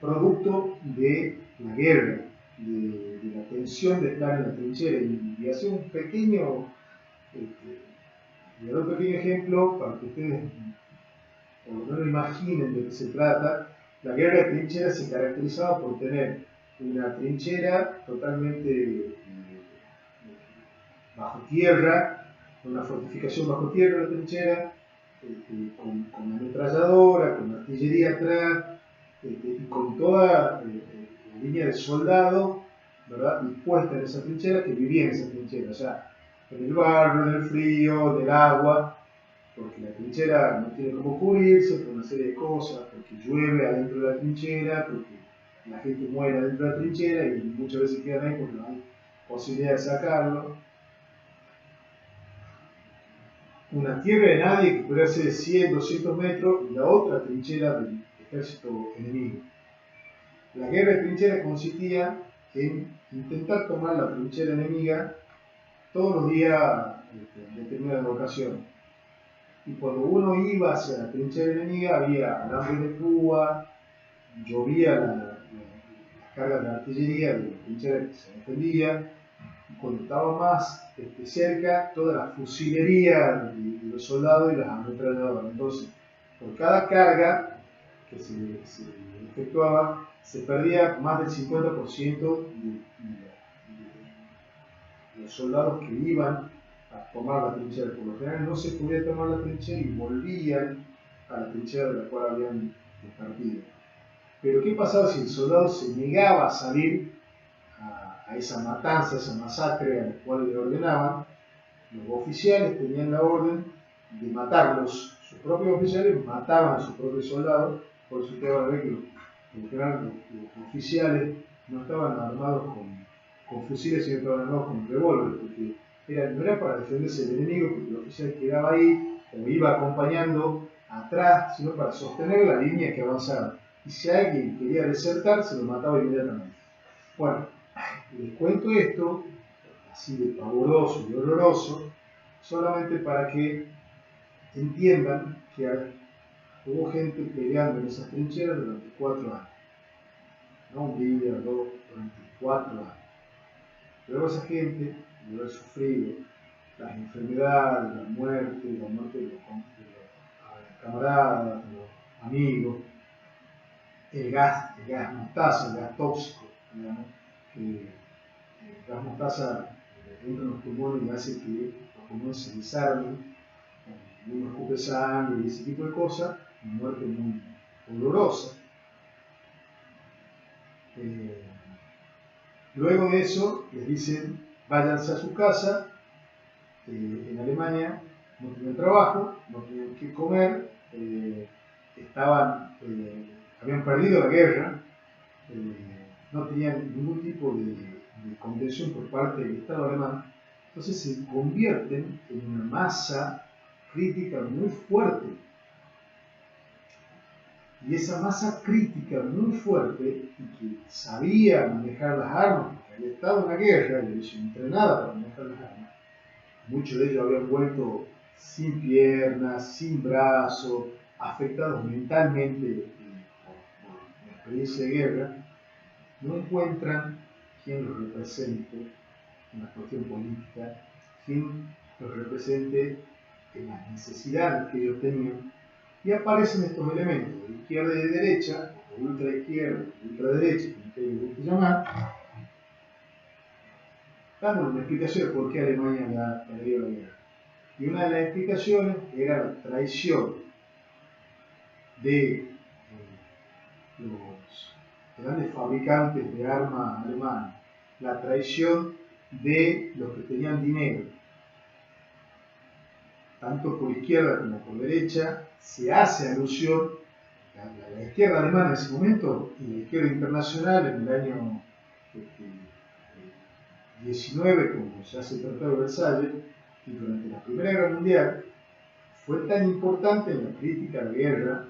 producto de la guerra, de la tensión de estar en la trinchera. Y hacer un pequeño ejemplo para que ustedes por lo menos imaginen de qué se trata. La guerra de trincheras se caracterizaba por tener una trinchera totalmente bajo tierra, una fortificación bajo tierra, la trinchera, con ametralladora, con artillería atrás, y con toda la línea de soldados, ¿verdad?, dispuesta en esa trinchera, que vivía en esa trinchera, o sea, en el barro, en el frío, en el agua, porque la trinchera no tiene cómo cubrirse por una serie de cosas, porque llueve adentro de la trinchera, porque la gente muere adentro de la trinchera y muchas veces quedan ahí porque no hay posibilidad de sacarlo. Una tierra de nadie que podría ser de 100, 200 metros, y la otra trinchera del ejército enemigo. La guerra de trincheras consistía en intentar tomar la trinchera enemiga todos los días en determinadas ocasiones. Y cuando uno iba hacia la trinchera enemiga, había alambre de púa, llovía las cargas de artillería de la trinchera que se defendía. Y cuando estaba más cerca, toda la fusilería de los soldados y las ametralladoras. Entonces, por cada carga que se efectuaba, se perdía más del 50% de los soldados que iban a tomar la trinchera. Por lo general no se podía tomar la trinchera y volvían a la trinchera de la cual habían partido. Pero ¿qué pasaba si el soldado se negaba a salir a esa matanza, a esa masacre a la cual le ordenaban? Los oficiales tenían la orden de matarlos. Sus propios oficiales mataban a sus propios soldados. Por eso ustedes van a ver que los oficiales no estaban armados con fusiles, sino estaban armados con revólveres, porque no era para defenderse del enemigo, porque el oficial quedaba ahí o iba acompañando atrás, sino para sostener la línea que avanzaba. Y si alguien quería desertar, se lo mataba inmediatamente. Bueno, les cuento esto, así de pavoroso y horroroso, solamente para que entiendan que hubo gente peleando en esas trincheras durante 4 años. No un día, dos, durante 4 años. Luego esa gente, de haber sufrido las enfermedades, la muerte de los camaradas, de los amigos, el gas mostaza, el gas tóxico, digamos, que el gas mostaza entra en los pulmones y hace que los pulmones se desarmen, uno escupe sangre y ese tipo de cosas, una muerte muy dolorosa. Luego de eso les dicen váyanse a su casa. En Alemania no tenían trabajo, no tenían que comer, habían perdido la guerra, no tenían ningún tipo de contención por parte del Estado alemán. Entonces se convierten en una masa crítica muy fuerte. Y esa masa crítica muy fuerte, y que sabía manejar las armas, porque había estado en la guerra y había sido entrenada para manejar las armas, muchos de ellos habían vuelto sin piernas, sin brazos, afectados mentalmente por la experiencia de guerra, no encuentran quien los represente en la cuestión política, quien los represente en las necesidades que ellos tenían. Y aparecen estos elementos de izquierda y de derecha, o de ultra izquierda, o ultra derecha, como ustedes les gusta llamar, dando una explicación de por qué Alemania había perdido la guerra. Y una de las explicaciones era la traición de los grandes fabricantes de armas alemanes, la traición de los que tenían dinero. Tanto por izquierda como por derecha se hace alusión a la izquierda alemana en ese momento y la izquierda internacional en el año 19, como se hace el Tratado de Versalles, y durante la Primera Guerra Mundial fue tan importante en la crítica a la guerra,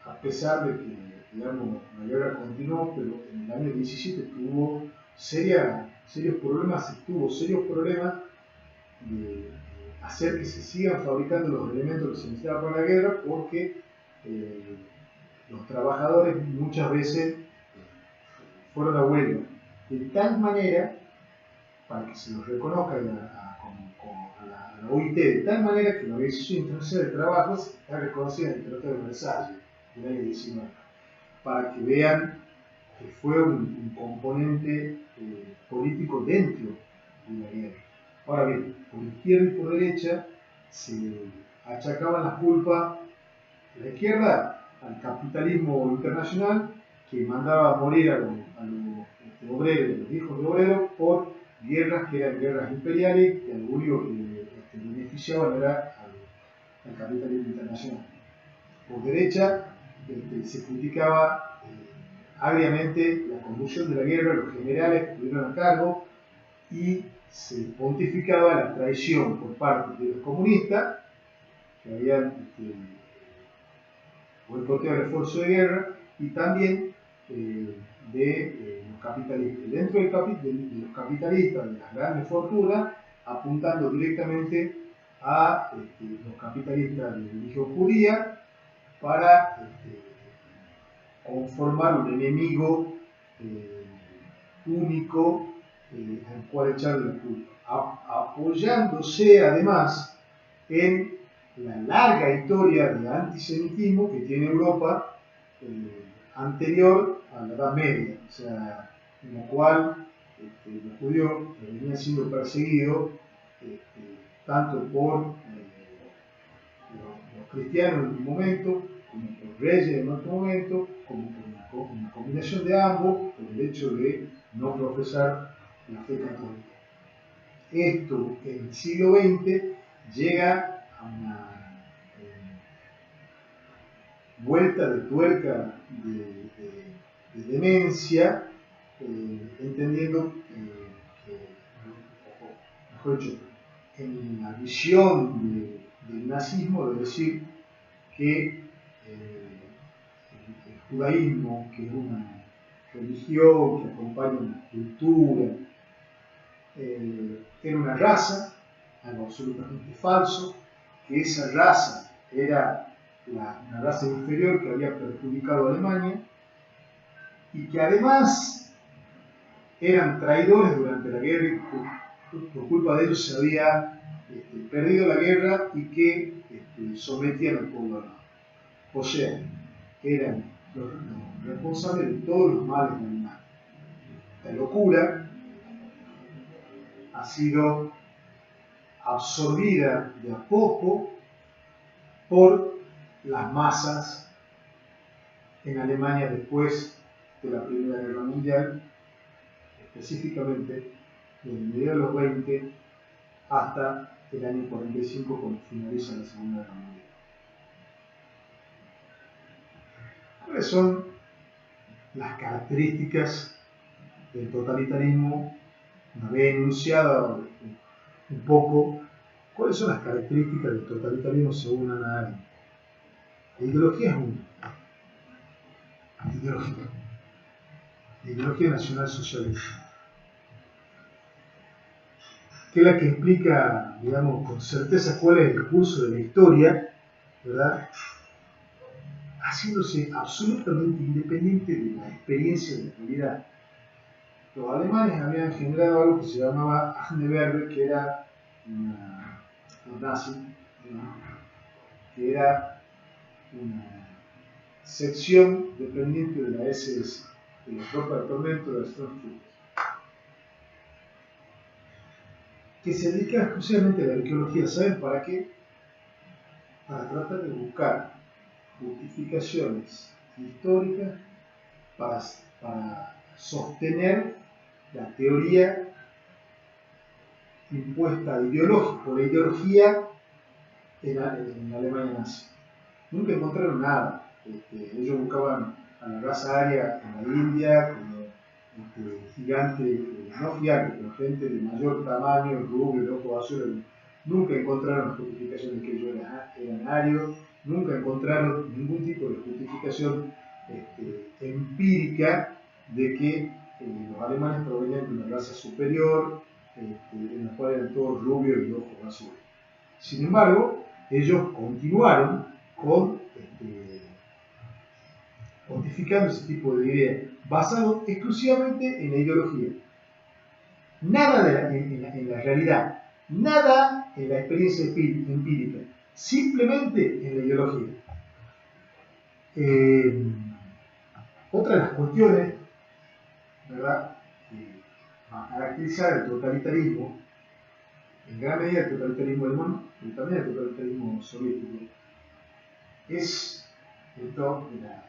a pesar de que digamos, la guerra continuó, pero en el año 17 tuvo serios problemas de hacer que se sigan fabricando los elementos que se necesitaban para la guerra, porque los trabajadores muchas veces fueron a huelga, de tal manera, para que se los reconozca a la OIT, de tal manera que la Organización Internacional del Trabajo está reconocida en el Tratado de Versalles del año 19, para que vean que fue un componente político dentro de la guerra. Ahora bien, por izquierda y por derecha se achacaban las culpas, la izquierda al capitalismo internacional, que mandaba a morir a los obreros, a los hijos de obreros, por guerras que eran guerras imperiales, que lo único que beneficiaban era al capitalismo internacional. Por derecha se criticaba agriamente la conducción de la guerra, los generales que estuvieron a cargo, y se pontificaba la traición por parte de los comunistas que habían boicoteado el esfuerzo de guerra, y también de los capitalistas. Y dentro de los capitalistas, de las grandes fortunas, apuntando directamente a los capitalistas de religión judía para conformar un enemigo único al cual echarle la culpa, apoyándose además en la larga historia de antisemitismo que tiene Europa anterior a la Edad Media, o sea, en la cual los judíos venían siendo perseguidos tanto por los cristianos en un momento, como por reyes en otro momento, como por una combinación de ambos, por el hecho de no profesar la fe católica. Esto en el siglo XX llega a una vuelta de tuerca de demencia, entendiendo mejor dicho, en la visión del nazismo, de decir que el judaísmo, que es una religión que acompaña una cultura, era una raza, algo absolutamente falso, que esa raza era una raza inferior que había perjudicado a Alemania y que además eran traidores durante la guerra y por culpa de ellos se había perdido la guerra y que sometían al pueblo alemán. O sea, eran los responsables de todos los males de Alemania. La locura ha sido absorbida de a poco por las masas en Alemania después de la Primera Guerra Mundial, específicamente desde mediados de los 20 hasta el año 45, cuando finaliza la Segunda Guerra Mundial. ¿Cuáles son las características del totalitarismo? Una vez enunciado un poco, ¿cuáles son las características del totalitarismo según Hannah Arendt? La ideología es una. La ideología nacional-socialista, que es la que explica, digamos, con certeza cuál es el curso de la historia, ¿verdad? Haciéndose absolutamente independiente de la experiencia de la realidad. Los alemanes habían generado algo que se llamaba Ahneberger, que era los nazis, ¿no? Que era una sección dependiente de la SS, de la tropa de tormento de las Sturmtruppen, que se dedicaba exclusivamente a la arqueología. ¿Saben para qué? Para tratar de buscar justificaciones históricas para sostener la teoría impuesta por la ideología en la Alemania nazi. Nunca encontraron nada. Ellos buscaban a la raza aria en la India, como gigante, no gigante, pero gente de mayor tamaño, rubio, de ojos azules. Nunca encontraron justificación de que ellos eran arios, nunca encontraron ningún tipo de justificación empírica de que los alemanes provenían de una raza superior, en la cual eran todos rubios y ojos azules. Sin embargo, ellos continuaron pontificando ese tipo de ideas, basado exclusivamente en la ideología. Nada en la realidad, nada en la experiencia empírica, simplemente en la ideología. Otra de las cuestiones, ¿verdad?, que va a caracterizar el totalitarismo, en gran medida el totalitarismo alemán, pero también el totalitarismo soviético, es esto de la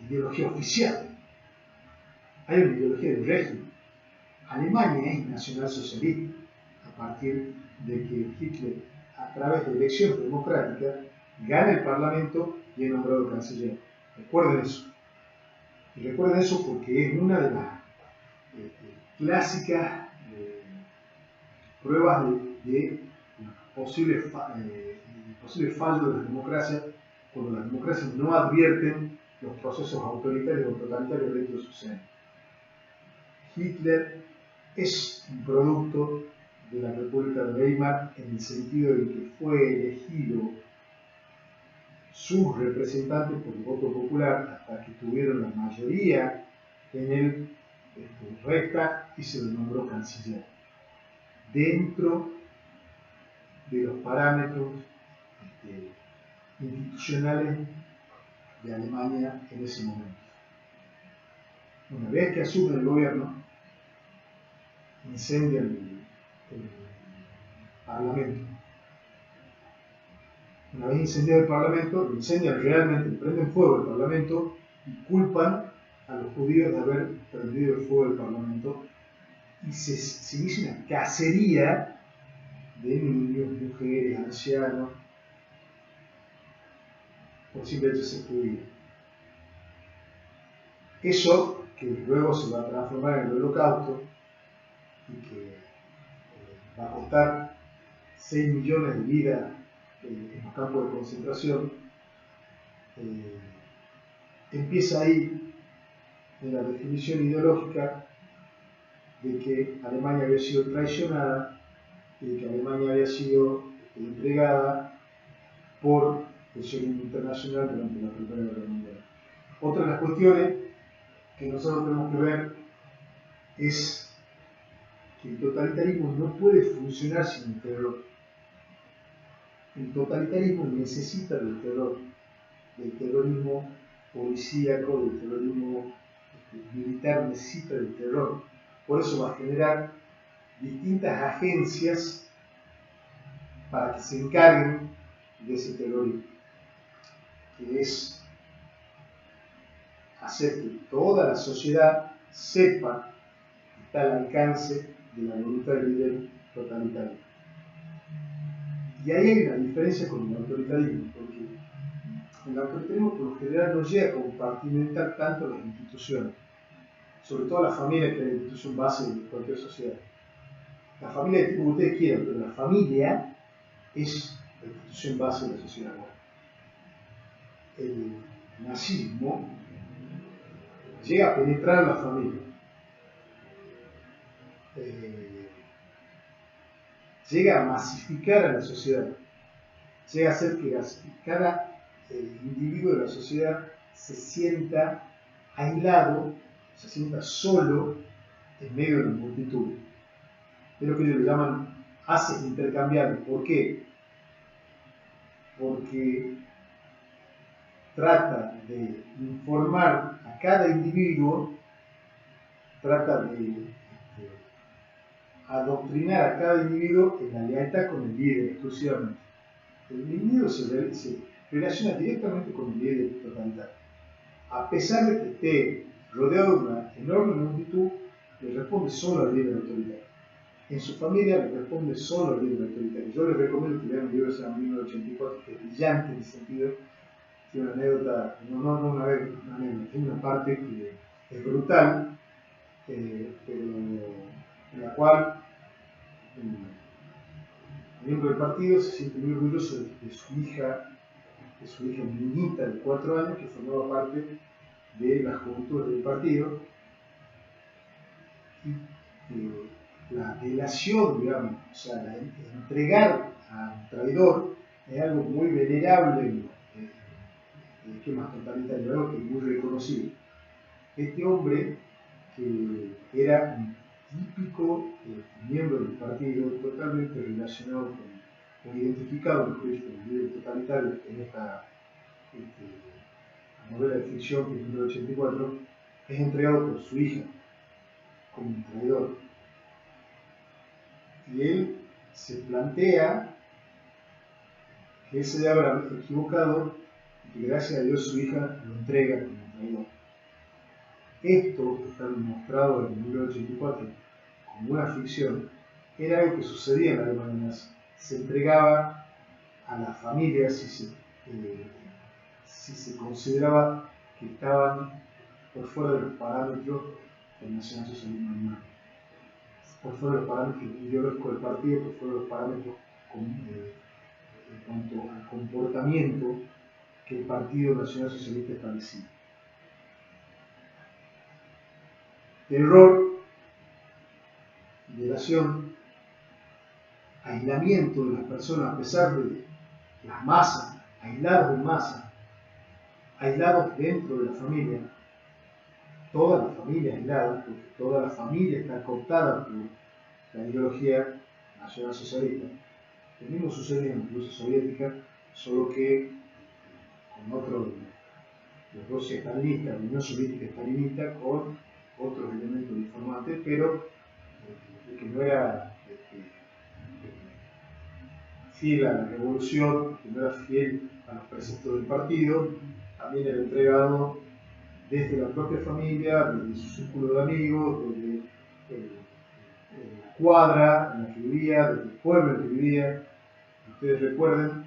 ideología oficial. Hay una ideología del régimen. Alemania es nacionalsocialista a partir de que Hitler, a través de elecciones democráticas, gana el Parlamento y es nombrado canciller. Recuerden eso. Y recuerden eso porque es una de las clásicas pruebas de posible fallo de la democracia, cuando las democracias no advierten los procesos autoritarios o totalitarios dentro de su seno. Hitler es un producto de la República de Weimar en el sentido de que fue elegido sus representantes por el voto popular hasta que tuvieron la mayoría en el Reichstag y se lo nombró canciller, dentro de los parámetros institucionales de Alemania en ese momento. Una vez que asume el gobierno, incendia el Parlamento. Una vez incendiado el Parlamento, lo incendian realmente, prenden fuego el Parlamento y culpan a los judíos de haber prendido el fuego del Parlamento, y se inicia una cacería de niños, mujeres, ancianos, por simple hecho de ser judíos. Eso, que luego se va a transformar en el Holocausto y que va a costar 6 millones de vidas en los campos de concentración, empieza ahí en la definición ideológica de que Alemania había sido traicionada y de que Alemania había sido entregada por el sionismo internacional durante la Primera Guerra Mundial. Otra de las cuestiones que nosotros tenemos que ver es que el totalitarismo no puede funcionar sin el terror. El totalitarismo necesita del terror, del terrorismo policíaco, del terrorismo militar, necesita del terror. Por eso va a generar distintas agencias para que se encarguen de ese terrorismo, que es hacer que toda la sociedad sepa que está al alcance de la voluntad del líder totalitario. Y ahí hay una diferencia con el autoritarismo, porque el autoritarismo por lo general no llega a compartimentar tanto las instituciones, sobre todo la familia, que es la institución base de cualquier sociedad. La familia de tipo que ustedes quieran, pero la familia es la institución base de la sociedad. El nazismo llega a penetrar la familia, llega a masificar a la sociedad, llega a hacer que cada individuo de la sociedad se sienta aislado, se sienta solo en medio de la multitud. Es lo que ellos le llaman haces intercambiables. ¿Por qué? Porque trata de informar a cada individuo, trata de adoctrinar a cada individuo en la lealtad con el líder exclusivamente. El individuo se relaciona directamente con el líder totalitario. A pesar de que esté rodeado de una enorme multitud, le responde solo al líder autoritario. En su familia le responde solo al líder autoritario. Yo les recomiendo que lean un libro que se llama 1984, que es brillante en ese sentido. Tiene una anécdota, tiene una parte que es brutal, pero en la cual el miembro del partido se siente muy orgulloso de su hija niñita de 4 años, que formaba parte de las juventudes del partido, y la delación, digamos, o sea, entregar a un traidor es algo muy venerable en esquemas totalitarios, algo que es muy reconocido. Este hombre, que era un típico miembro del partido, totalmente relacionado con identificado con el líder totalitario en esta novela de ficción, que es 1984, es entregado por su hija como un traidor. Y él se plantea que él se debe haber equivocado y que gracias a Dios su hija lo entrega como un traidor. Esto, que está demostrado en 1984 como una ficción, era algo que sucedía en la Alemania nazi. Se entregaba a las familias si se consideraba que estaban por fuera de los parámetros del nacionalsocialismo alemán, por fuera de los parámetros ideológicos del partido, por fuera de los parámetros en cuanto al comportamiento que el Partido Nacional Socialista establecía. Terror segregación, aislamiento de las personas a pesar de las masas, aislados en masa, aislados dentro de la familia, toda la familia aislada, porque toda la familia está cooptada por la ideología nacionalsocialista. Lo mismo sucede en la Rusia soviética, solo que con otro, la Rusia estalinista, la Unión Soviética estalinista, con otros elementos informantes, pero que no era fiel a la revolución, que no era fiel a los preceptos del partido, también era entregado desde la propia familia, desde su círculo de amigos, desde la cuadra en la que vivía, desde el pueblo en el que vivía. Ustedes recuerden,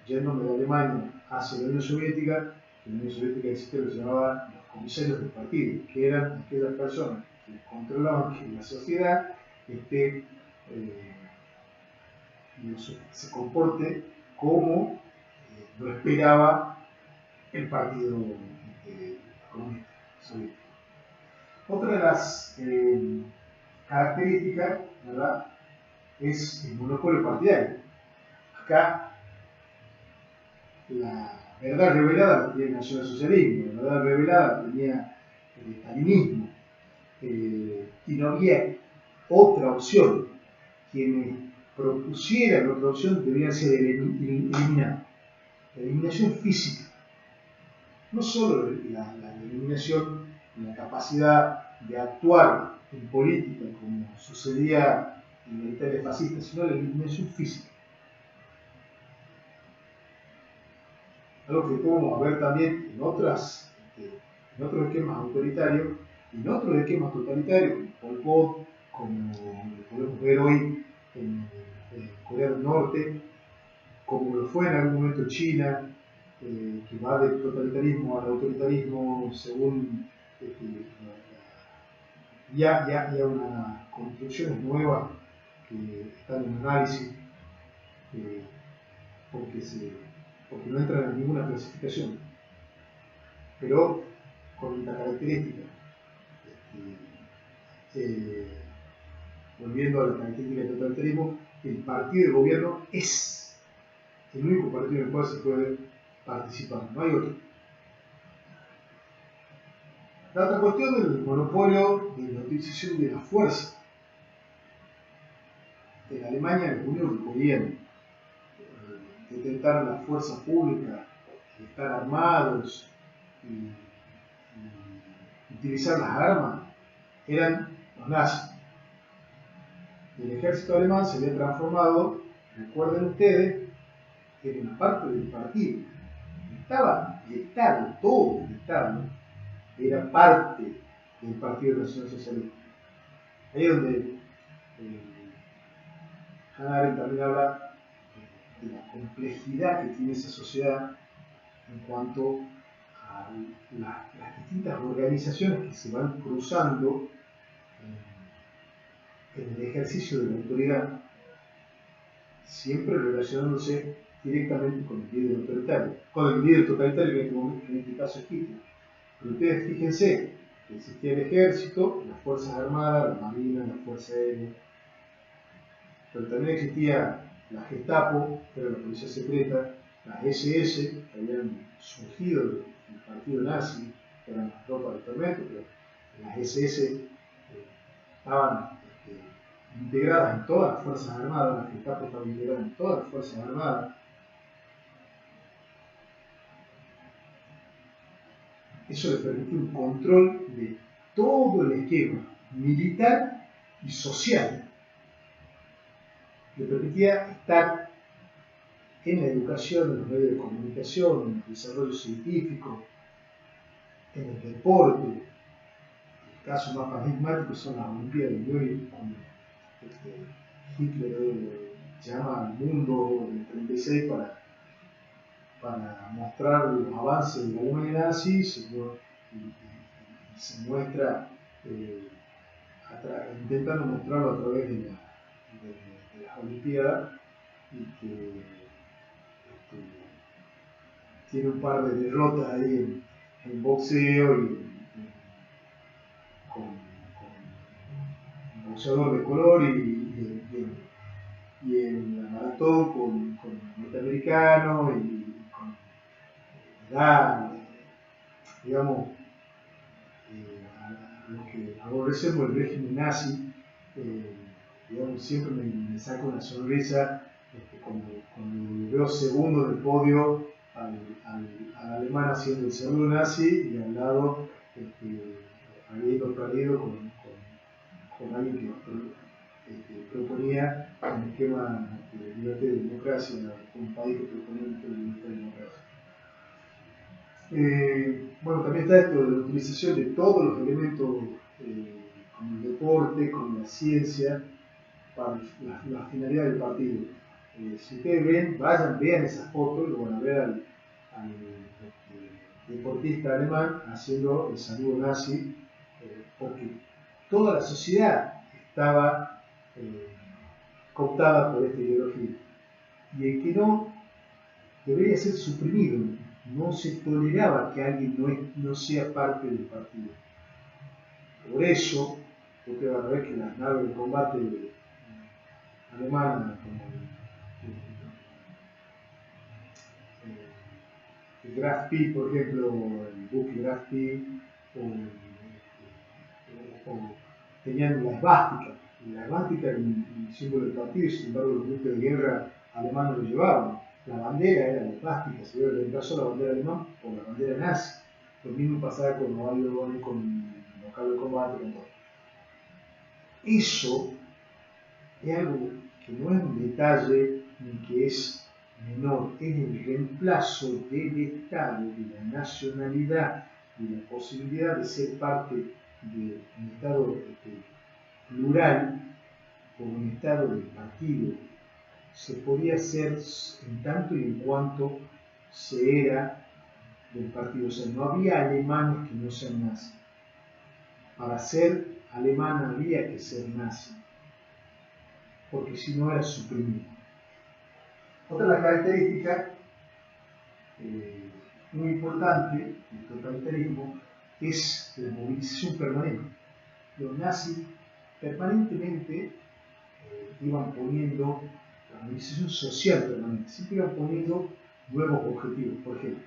yéndome de Alemania hacia la Unión Soviética, en la Unión Soviética existía lo que se llamaba los comisarios del partido, que eran aquellas personas que controlaban que la sociedad se comporte como lo esperaba el Partido Comunista Soviético. Otra de las características, ¿verdad?, es el monopolio partidario. Acá la verdad revelada la tenía el nacionalsocialismo, la verdad revelada la tenía el estalinismo, y no había otra opción. Quienes propusieran otra opción debían ser eliminados. La eliminación física, no solo la eliminación en la capacidad de actuar en política como sucedía en la Italia fascista, sino la eliminación física. Algo que podemos ver también en otros esquemas autoritarios y en otros esquemas totalitarios, como Pol Pot, como lo podemos ver hoy en Corea del Norte, como lo fue en algún momento China, que va del totalitarismo al autoritarismo según ya unas construcciones nuevas que están en análisis, porque no entran en ninguna clasificación, pero con esta característica. Volviendo a la característica del totalitarismo, el partido de gobierno es el único partido en el cual se puede participar, no hay otro. La otra cuestión es el monopolio de la utilización de la fuerza. En Alemania lo único que podían detentar las fuerzas públicas, estar armados y utilizar las armas eran los nazis. El ejército alemán se había transformado, recuerden ustedes, en una parte del partido. Estaba el Estado, todo el Estado era parte del Partido Nacional Socialista. Ahí es donde Hannah Arendt también habla de la complejidad que tiene esa sociedad en cuanto a las distintas organizaciones que se van cruzando en el ejercicio de la autoridad, siempre relacionándose directamente con el líder autoritario, con el líder totalitario que en este caso es Hitler. Pero ustedes fíjense que existía el ejército, las fuerzas armadas, la marina, la fuerza aérea, pero también existía la Gestapo, que era la policía secreta, las SS, que habían surgido del partido nazi, que eran las tropas de tormento, pero las SS estaban integradas en todas las fuerzas armadas, la Gestapo estaba integrada en todas las fuerzas armadas. Eso le permitió un control de todo el esquema militar y social. Le permitía estar en la educación, en los medios de comunicación, en el desarrollo científico, en el deporte. El caso más paradigmático son las Olimpiadas de Múnich, cuando Hitler llama al mundo en el 36 para mostrar los avances de la Alemania nazi, y se muestra intentando mostrarlo a través de las Olimpiadas, y que tiene un par de derrotas ahí en boxeo y con boxeador de color y en la maratón con el norteamericano y con edad, digamos, a lo que aborrecemos el régimen nazi, digamos, siempre me saca una sonrisa cuando veo segundo del podio al alemán haciendo el saludo nazi y al lado habiendo perdido con alguien que proponía un esquema de libertad y democracia, un país que proponía un esquema de libertad y democracia. Bueno, también está esto de la utilización de todos los elementos, como el deporte, como la ciencia, para la finalidad del partido. Si ustedes ven, vean esas fotos y lo van a ver al deportista alemán haciendo el saludo nazi, porque toda la sociedad estaba cooptada por esta ideología. Y el que no, debería ser suprimido. No se toleraba que alguien no sea parte del partido. Por eso, ustedes van a ver que las naves de combate alemanas, como el Graf P, por ejemplo, el buque Graf P, o tenían la esvástica. La esvástica era un símbolo del partido, y sin embargo los buques de guerra alemanes lo llevaban. La bandera era la esvástica, se iba a reemplazar la bandera alemana por la bandera nazi. Lo mismo pasaba con los aviones, con los carros de combate, con todo. Eso es algo que no es un detalle ni que es menor, es el reemplazo del Estado, de la nacionalidad, de la posibilidad de ser parte de un Estado plural por un Estado del partido. Se podía hacer en tanto y en cuanto se era del partido. O sea, no había alemanes que no sean nazis. Para ser alemán había que ser nazi, porque si no era suprimido. Otra de las características muy importante del totalitarismo es la movilización permanente. Los nazis permanentemente iban poniendo la movilización social permanente, siempre iban poniendo nuevos objetivos. Por ejemplo,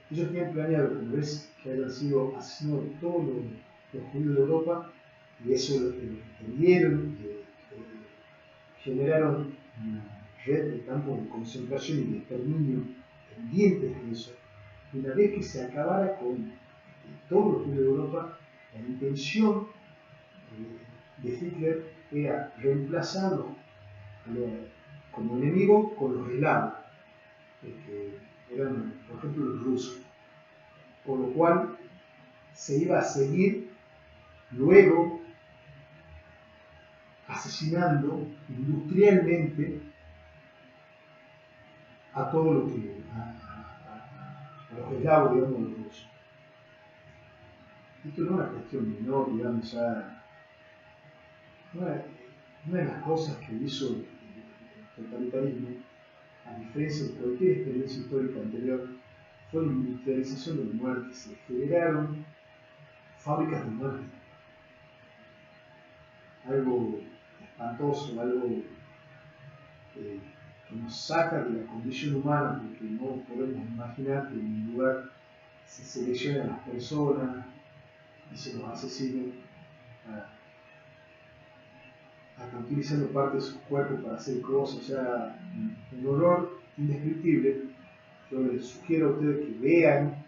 ellos tenían planeado, como ves, que hayan sido asesinados todos los judíos de Europa, y eso lo entendieron, generaron una red de campos de concentración y de exterminio pendientes de eso. Y una vez que se acabara con todos los judíos de Europa, la intención de Hitler era reemplazarlos como enemigos con los eslavos, que eran, por ejemplo, los rusos. Por lo cual se iba a seguir luego asesinando industrialmente a todos los que a los eslavos, digamos, los rusos. Esto no es una cuestión menor, digamos, ya una de las cosas que hizo el totalitarismo, a diferencia de cualquier experiencia histórica anterior, fue la industrialización de la muerte. Se generaron fábricas de muerte. Algo espantoso, algo que nos saca de la condición humana, porque no podemos imaginar que en un lugar se seleccionen a las personas y se los asesinen hasta utilizando parte de sus cuerpos para hacer cosas. O sea, un horror indescriptible. Yo les sugiero a ustedes que vean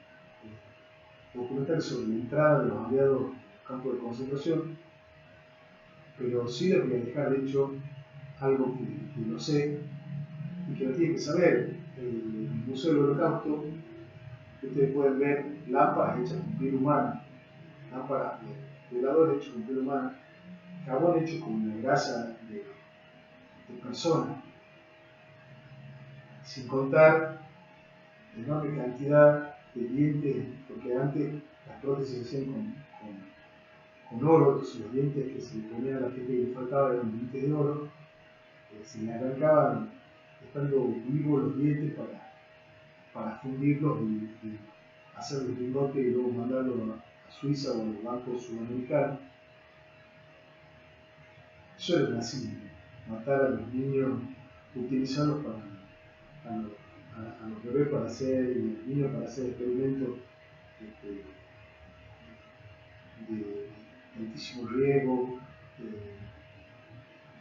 documentales sobre la entrada de los aliados en los campos de concentración, pero sí les voy a dejar dicho algo que lo sé y que lo tienen que saber. El Museo del Holocausto, ustedes pueden ver lámparas hechas con piel humana, lámparas de veladores hechos con piel humana, jabón hecho con la grasa de personas, sin contar la enorme cantidad de dientes, porque antes las prótesis se hacían con oro, entonces los dientes que se le ponían a la gente que le faltaba eran dientes de oro, se le arrancaban estando vivos los dientes para fundirlos y hacer el lingote y luego mandarlo a Suiza o a los bancos sudamericanos. Eso era el nazismo, matar a los niños, utilizarlos a los bebés para hacer, y los niños para hacer experimentos este, de altísimo riesgo,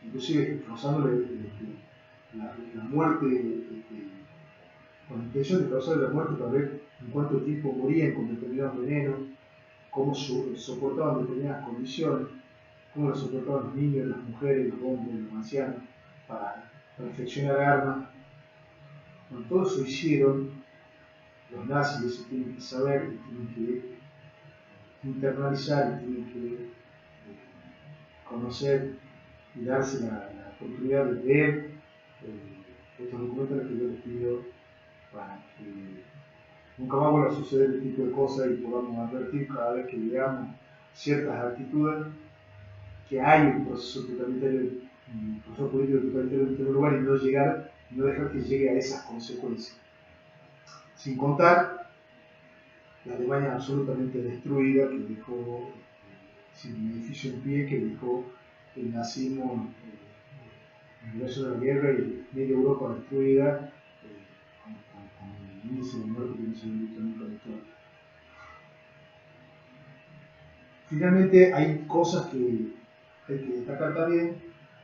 inclusive causándole la muerte, con la intención de causarle la muerte para ver en cuánto tiempo morían con determinados venenos, cómo soportaban determinadas condiciones, cómo lo soportaban los niños, las mujeres, los hombres, los ancianos, para perfeccionar armas. Con todo eso hicieron, los nazis eso tienen que saber, y tienen que internalizar, y tienen que conocer y darse la oportunidad de leer estos documentales que yo les pido para que nunca más vuelva a suceder este tipo de cosas y podamos advertir cada vez que veamos ciertas actitudes que hay un proceso totalitario, un proceso político totalitario en primer lugar, y no llegar, no dejar que llegue a esas consecuencias. Sin contar la Alemania absolutamente destruida que dejó, sin un edificio en pie, que dejó el nazismo en el resto de la guerra y media Europa destruida, con el índice de muerte que no se había visto nunca en la historia. Finalmente, hay cosas que hay que destacar también: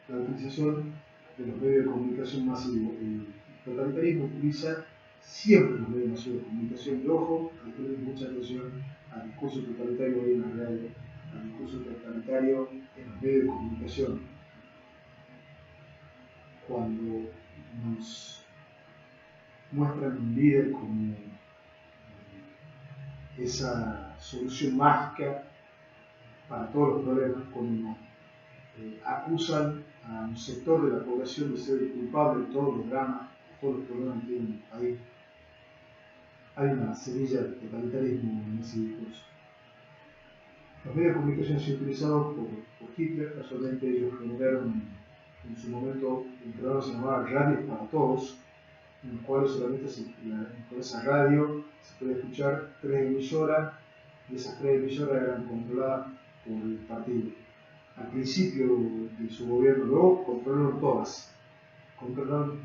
la utilización de los medios de comunicación masivos. El totalitarismo utiliza siempre los medios masivos de comunicación, y ojo, hay que poner mucha atención al discurso totalitario hoy en la radio, al discurso totalitario en los medios de comunicación. Cuando nos muestran un líder como esa solución mágica para todos los problemas, cuando acusan a un sector de la población de ser el culpable de todos los dramas, de todos los problemas que tiene el país, hay una semilla de totalitarismo en ese discurso. Los medios de comunicación han sido utilizados por Hitler. Casualmente ellos generaron en su momento un programa que se llamaba Radios para Todos, en el cual solamente con esa radio se puede escuchar 3 emisoras, y esas 3 emisoras eran controladas por el partido. Al principio de su gobierno, luego controlaron todas, controlaron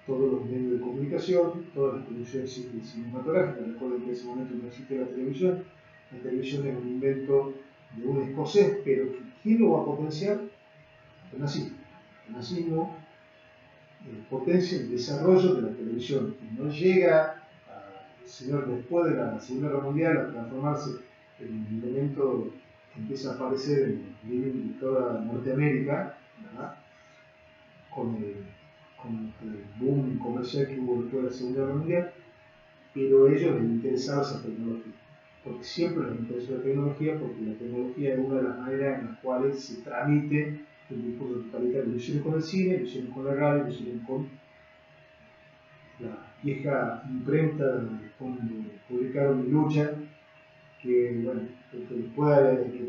todos los medios de comunicación, todas las producciones cinematográficas. Recuerden que en ese momento no existía la televisión era un invento de un escocés, pero ¿quién lo va a potenciar? El nazismo. El nazismo potencia el desarrollo de la televisión, que no llega señor, después de la Segunda Guerra Mundial, a transformarse en un elemento que empieza a aparecer en el toda Norteamérica, ¿verdad? Con el boom comercial que hubo después de la Segunda Guerra Mundial, pero a ellos les interesaba esa tecnología, porque siempre les interesó la tecnología, porque la tecnología es una de las maneras en las cuales se transmite el discurso totalitario. Lo hicieron con el cine, lo hicieron con la radio, lo hicieron con la vieja imprenta donde publicaron Mi Lucha, que bueno, el que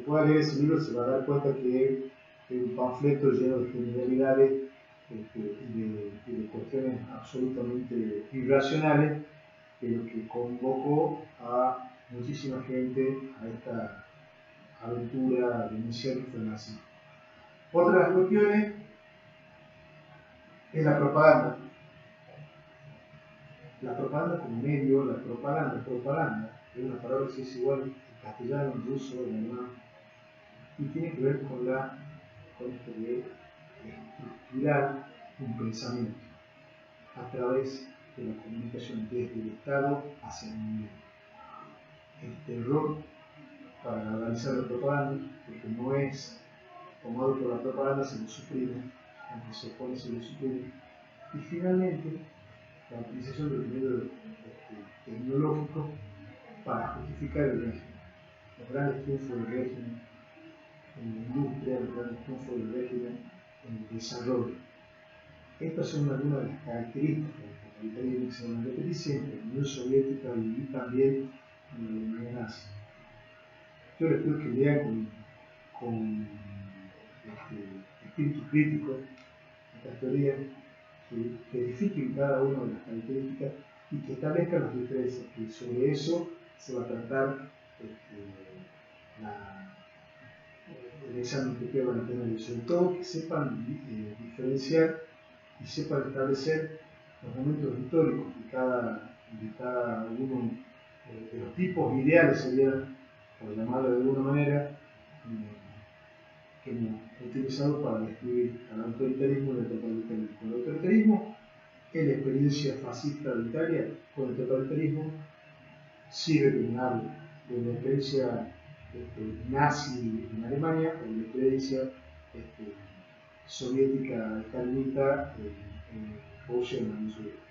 pueda leer ese libro se va a dar cuenta que es un panfleto lleno de generalidades y de cuestiones absolutamente irracionales, pero que convocó a muchísima gente a esta aventura demencial que fue el nazismo. Otra de las cuestiones es la propaganda. La propaganda como medio, la propaganda, es una palabra que se dice igual en castellano, en ruso, en alemán, y tiene que ver con esto de estructurar un pensamiento a través de la comunicación desde el Estado hacia el mundo. El terror para analizar la propaganda, porque no es tomado por la propaganda, se lo suprime, aunque se opone, se lo suprime. Y finalmente, la utilización de los medios tecnológicos para justificar el régimen. Los grandes triunfos del régimen en la industria, los grandes triunfos del régimen en el desarrollo. Estas son algunas de las características del totalitarismo que se van a repetir siempre en la Unión Soviética y también en la Alemania nazi. Yo les pido que lean con espíritu crítico estas teorías, que verifiquen cada una de las características y que establezcan las diferencias, que sobre eso se va a tratar el examen que van a tener, y sobre todo que sepan diferenciar y sepan establecer los momentos históricos de cada uno de los tipos ideales, serían, por llamarlo de alguna manera, que hemos utilizado para describir al autoritarismo y al totalitarismo. El autoritarismo es la experiencia fascista de Italia, con el totalitarismo sirve de una experiencia nazi en Alemania o una experiencia soviética stalinista en Rusia, en la Unión Soviética.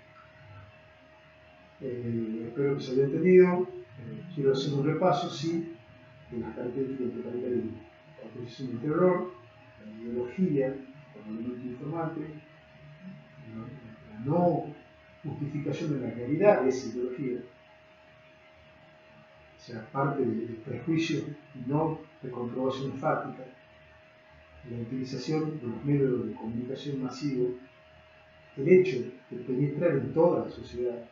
Espero que se haya entendido. Quiero hacer un repaso, sí, de las características del totalitarismo: la oposición del terror, la ideología como elemento informante, la no justificación de la realidad de esa ideología, o sea, parte del prejuicio y no de comprobación enfática, la utilización de los medios de comunicación masivos, el hecho de penetrar en toda la sociedad,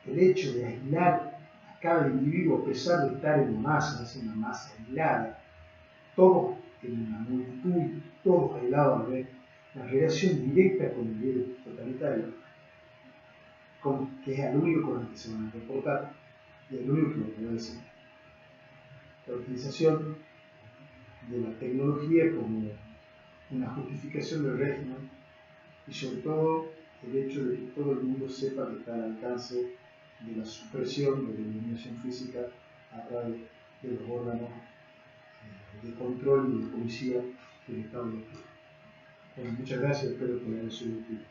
el hecho de aislar a cada individuo a pesar de estar en una masa aislada, todos en una multitud, todos aislados a ver, la relación directa con el líder totalitario, que es el único con el que se van a reportar y el único que lo puede decir. La utilización de la tecnología como una justificación del régimen y sobre todo el hecho de que todo el mundo sepa que está al alcance de la supresión, de la eliminación física a través de los órganos de control y de policía del Estado de Chile. Bueno, muchas gracias, espero que haya sido útil.